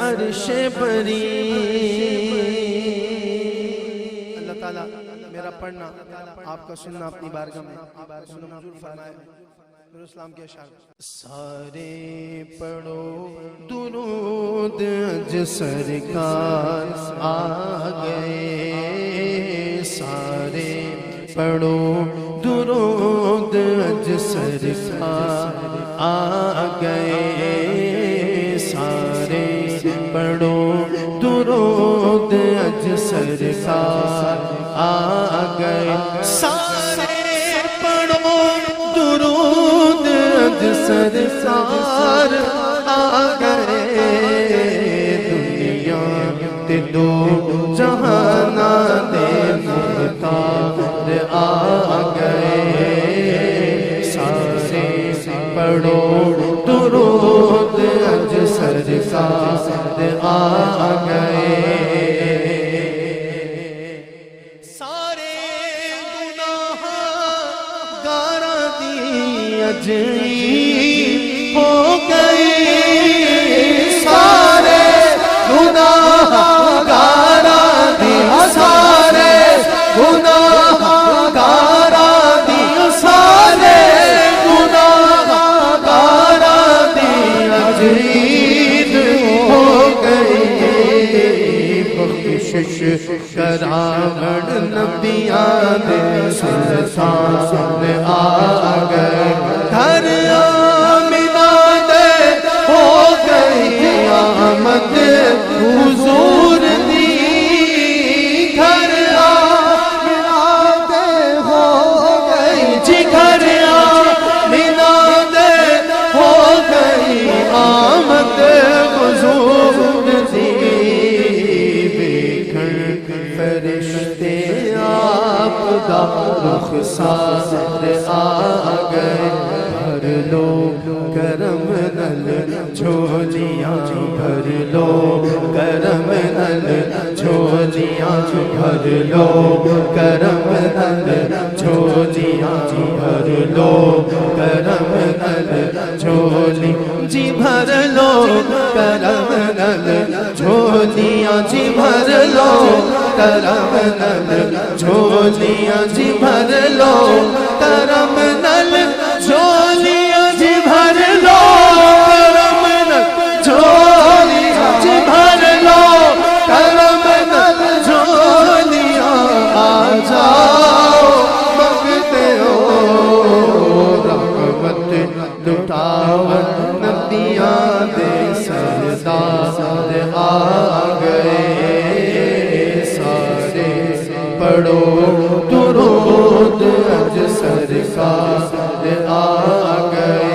[SPEAKER 3] عرش بری۔ اللہ تعالیٰ میرا پڑھنا آپ کا سننا اپنی بارگاہ میں منظور فرمائے۔ نور اسلام کے اشعار سارے پڑھو درود اج سرکار آ گئے، سارے پڑھو درود اج سرکار آ گئے، سارے پڑھو درود اج سرکار آ گئے، سارے پڑھو درود اج سرکار آ گئے، دنیا تے دو جہانا دے مختار آ گئے، سارے پڑھو درود اج سرکار آ گئے، سارے گناہ گاراں دی اجری ہو گئی، سارے گناہ گاراں دی، سارے گناہ گاراں دی، سارے گناہ گاراں دی اجری ہو گئی، بخشش کراوڑ نبیاں دے سلطان آ گئے، گھر آمنہ دے ہو گئی آمد حضور دی، گھر آمنہ دے ہو گئی جی، گھر آمنہ دے ہو گئی آمد حضور دی، فرشتے آپ دا رخسار آ گئے، بھر لو کرم نل جھولیاں، بھر لو کرم نل جھولیاں، بھر لو کرم نل جھولیاں، بھر لو کرم نل جھولی جی، بھر لو کرم نل جھولیاں جی، بھر لو کرم نل جھولیاں جی، بھر لو کرم نل جھولیاں جی، بھر لو کرم نل جھولیاں جی، بھر لو کرم نل جھولیاں، آ جاؤ مانگتے ہو رحمت لٹاؤ، نبیاں دے سردار آ گئے، سارے پڑھو درود اج سرکار آ گئے،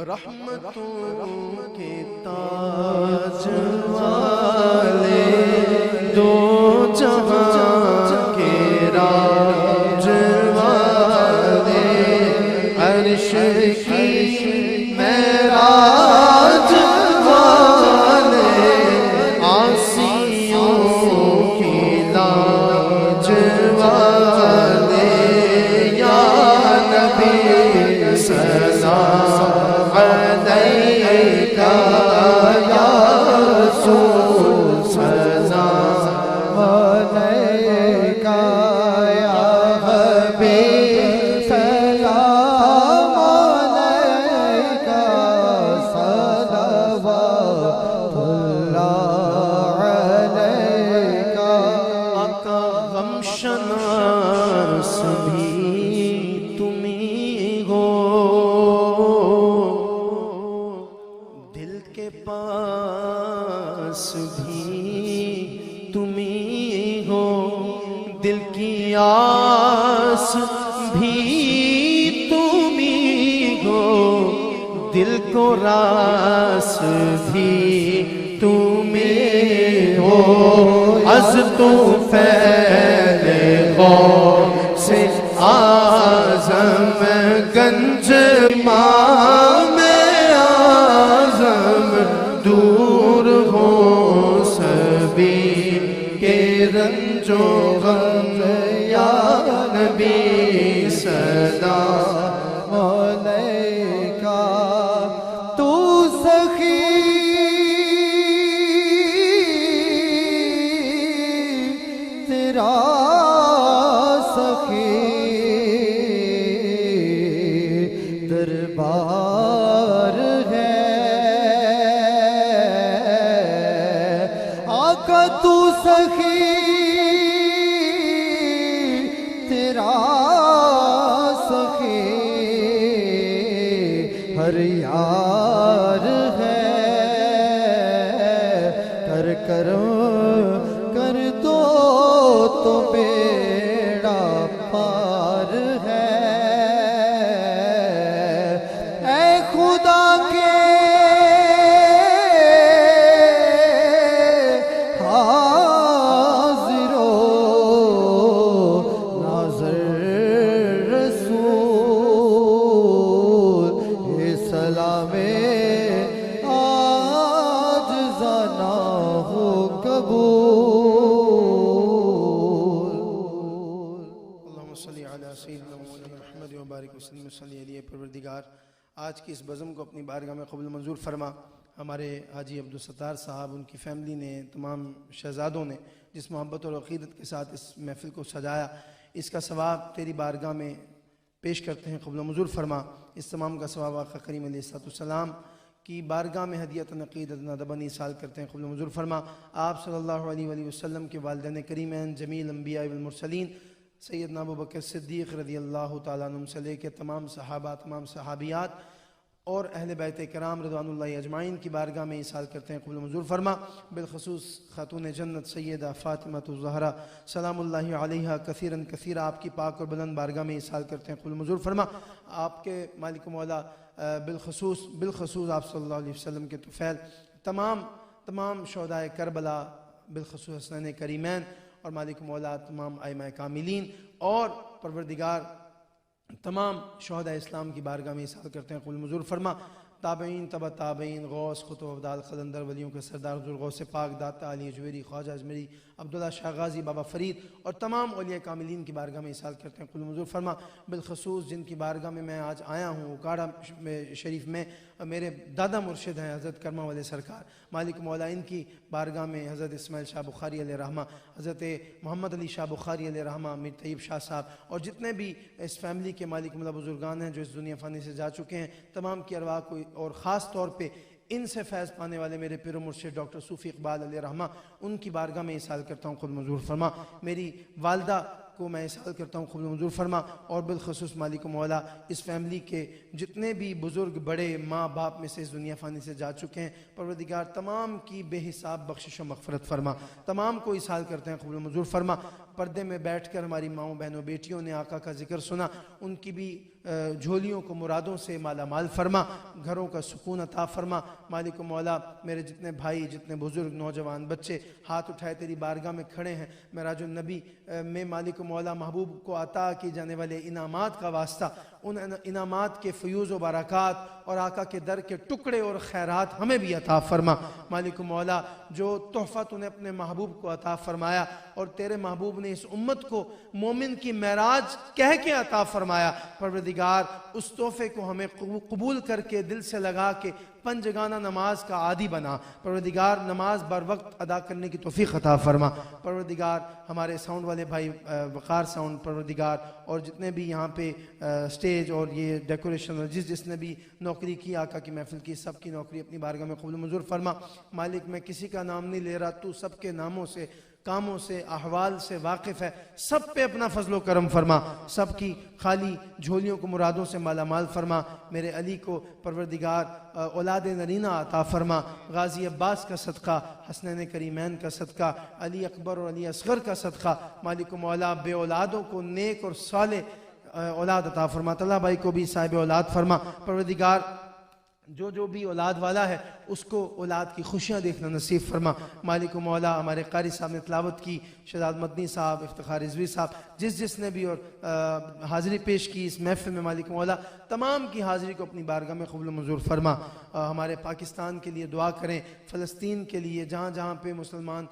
[SPEAKER 3] رحمتوں کے تاج والے دو جہاں کے راز شناس بھی تمہیں ہو، دل کے پاس بھی تمہیں ہو، دل کی آس بھی تمہیں ہو، دل کو راس بھی تمہیں ہو، از تو پھیلے غوث اعظم گنج امام اعظم، دور ہو سبھی کے رنج و غم، یا نبی سلام علیکہ، تو سخی تیرا سخی دربار ہے، آقا تو سخی تیرا سخی ہر یار ہے، کر دو تو بیڑا پار ہے، اے خدا کے حاضر و ناظر رسول، اے سلام عاجزہ نہ ہو قبول۔ اللہم صلی علی سیدنا محمد و بارک وسلم صلی علیہ پروردگار، آج کی اس بزم کو اپنی بارگاہ میں قبول منظور فرما۔ ہمارے حاجی عبدالستار صاحب، ان کی فیملی نے، تمام شہزادوں نے جس محبت اور عقیدت کے ساتھ اس محفل کو سجایا، اس کا ثواب تیری بارگاہ میں پیش کرتے ہیں، قبول منظور فرما۔ اس تمام کا ثواب آقا کریم علیہ السلام کی بارگاہ میں ہدیۃ عقیدت ندبًا ایصال کرتے ہیں، قبول منظور فرما۔ آپ صلی اللہ علیہ وآلہ وسلم کے والدین کریمین، جمیل انبیاء والمرسلین، سیدنا ابوبکر صدیق رضی اللہ تعالیٰ عنہ سے لے کے تمام صحابہ، تمام صحابیات اور اہل بیت کرام رضوان اللہ اجمعین کی بارگاہ میں ایصال کرتے ہیں، قبول منظور فرما۔ بالخصوص خاتون جنت سیدہ فاطمہ الزہرا سلام اللہ علیہا کثیراً کثیرا، آپ کی پاک اور بلند بارگاہ میں ایصال کرتے ہیں، قبول منظور فرما۔ آپ کے مالک مولا بالخصوص آپ صلی اللہ علیہ وسلم کے طفیل، تمام شہدائے کربلا، بالخصوص حسنین کریمین، اور مالک مولا تمام ائمہ کاملین اور پروردگار تمام شہداء اسلام کی بارگاہ میں ایصال کرتے ہیں، قبول منظور فرما۔ تابعین، تبع تابعین، غوث، قطب ابدال، قلندر ولیوں کے سردار حضور غوث پاک، داتا علی اجویری، خواجہ اجمیری، عبداللہ شاہ غازی، بابا فرید اور تمام اولیاء کاملین کی بارگاہ میں ایصال کرتے ہیں، قبول منظور فرما۔ بالخصوص جن کی بارگاہ میں میں آج آیا ہوں اکاڑا شریف میں، میرے دادا مرشد ہیں حضرت کرما والے سرکار، مالک مولا ان کی بارگاہ میں حضرت اسماعیل شاہ بخاری علیہ رحمہ، حضرت محمد علی شاہ بخاری علیہ رحمہ، میر طیب شاہ صاحب اور جتنے بھی اس فیملی کے مالک مولا بزرگان ہیں جو اس دنیا فانی سے جا چکے ہیں، تمام کی ارواح کو، اور خاص طور پہ ان سے فیض پانے والے میرے پیر و مرشد ڈاکٹر صوفی اقبال علیہ رحمہ، ان کی بارگاہ میں ایصال کرتا ہوں، قبول منظور فرما۔ میری والدہ کو میں ایصال کرتا ہوں، قبول منظور فرما۔ اور بالخصوص مالک مولا اس فیملی کے جتنے بھی بزرگ بڑے ماں باپ میں سے اس دنیا فانی سے جا چکے ہیں، پروردگار تمام کی بے حساب بخشش و مغفرت فرما، تمام کو ایصال کرتے ہیں، قبول منظور فرما۔ پردے میں بیٹھ کر ہماری ماؤں بہنوں بیٹیوں نے آقا کا ذکر سنا، ان کی بھی جھولیوں کو مرادوں سے مالا مال فرما، گھروں کا سکون عطا فرما۔ مالک و مولا میرے جتنے بھائی، جتنے بزرگ نوجوان بچے ہاتھ اٹھائے تیری بارگاہ میں کھڑے ہیں، معراج النبی میں مالک و مولا محبوب کو عطا کی جانے والے انعامات کا واسطہ، ان انعامات کے فیوز و برکات اور آقا کے در کے ٹکڑے اور خیرات ہمیں بھی عطا فرما۔ مالک و مولا جو تحفہ تو نے اپنے محبوب کو عطا فرمایا اور تیرے محبوب نے اس امت کو مومن کی معراج کہہ کے عطا فرمایا، پروردگار اس تحفے کو ہمیں قبول کر کے دل سے لگا کے پنجگانہ نماز کا عادی بنا، پروردگار نماز بر وقت ادا کرنے کی توفیق عطا فرما۔ پروردگار ہمارے ساؤنڈ والے بھائی وقار ساؤنڈ، پروردگار اور جتنے بھی یہاں پہ سٹیج اور یہ ڈیکوریشن جس نے بھی نوکری کی آقا کی محفل کی، سب کی نوکری اپنی بارگاہ میں قبول منظور فرما۔ مالک میں کسی کا نام نہیں لے رہا، تو سب کے ناموں سے کاموں سے، احوال سے واقف ہے، سب پہ اپنا فضل و کرم فرما، سب کی خالی جھولیوں کو مرادوں سے مالا مال فرما۔ میرے علی کو پروردگار اولاد نرینہ عطا فرما، غازی عباس کا صدقہ، حسنین کریمین کا صدقہ، علی اکبر اور علی اصغر کا صدقہ، مالک و مولا بے اولادوں کو نیک اور صالح اولاد عطا فرما۔ طلحہ بھائی کو بھی صاحب اولاد فرما۔ پروردگار جو بھی اولاد والا ہے اس کو اولاد کی خوشیاں دیکھنا نصیب فرما۔ مالک و مولا ہمارے قاری صاحب نے تلاوت کی، شہزاد مدنی صاحب، افتخار رضوی صاحب، جس نے بھی اور حاضری پیش کی اس محفل میں، مالک و مولا تمام کی حاضری کو اپنی بارگاہ میں قبول و منظور فرما۔ ہمارے پاکستان کے لیے دعا کریں، فلسطین کے لیے، جہاں جہاں پہ مسلمان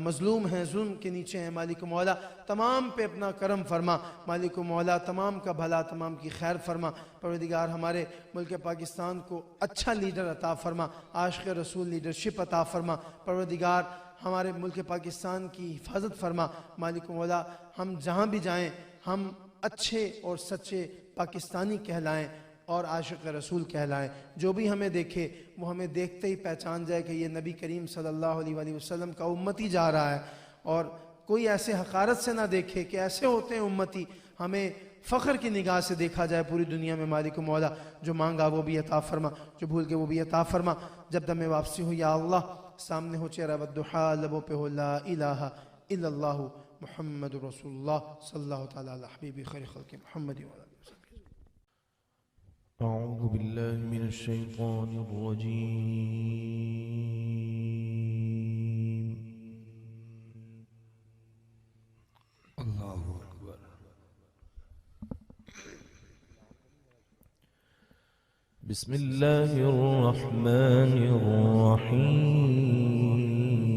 [SPEAKER 3] مظلوم ہیں، ظلم کے نیچے ہیں، مالک و مولا تمام پہ اپنا کرم فرما۔ مالک و مولا تمام کا بھلا، تمام کی خیر فرما۔ پروردگار ہمارے ملک پاکستان کو اچھا لیڈر عطا فرما، عاشق رسول لیڈرشپ عطا فرما۔ پروردگار ہمارے ملک پاکستان کی حفاظت فرما۔ مالک و مولا ہم جہاں بھی جائیں ہم اچھے اور سچے پاکستانی کہلائیں اور عاشق رسول کہلائیں۔ جو بھی ہمیں دیکھے وہ ہمیں دیکھتے ہی پہچان جائے کہ یہ نبی کریم صلی اللہ علیہ وآلہ وسلم کا امتی جا رہا ہے، اور کوئی ایسے حقارت سے نہ دیکھے کہ ایسے ہوتے ہیں امتی، ہمیں فخر کی نگاہ سے دیکھا جائے پوری دنیا میں۔ مالک و مولا جو مانگا وہ بھی عطا فرما، جو بھول کے وہ بھی عطا فرما۔ جب دم واپسی ہو یا اللہ، سامنے ہو چہرہ والضحیٰ، لبوں پہ ہو لا الہ الا اللہ محمد رسول اللہ صلی اللہ تعالیٰ علی حبیب خیر خلق محمد وعلی آلہ وسلم۔
[SPEAKER 1] أعوذ بالله من الشيطان الرجيم.
[SPEAKER 2] اللہ اکبر۔
[SPEAKER 1] بسم الله الرحمن الرحيم.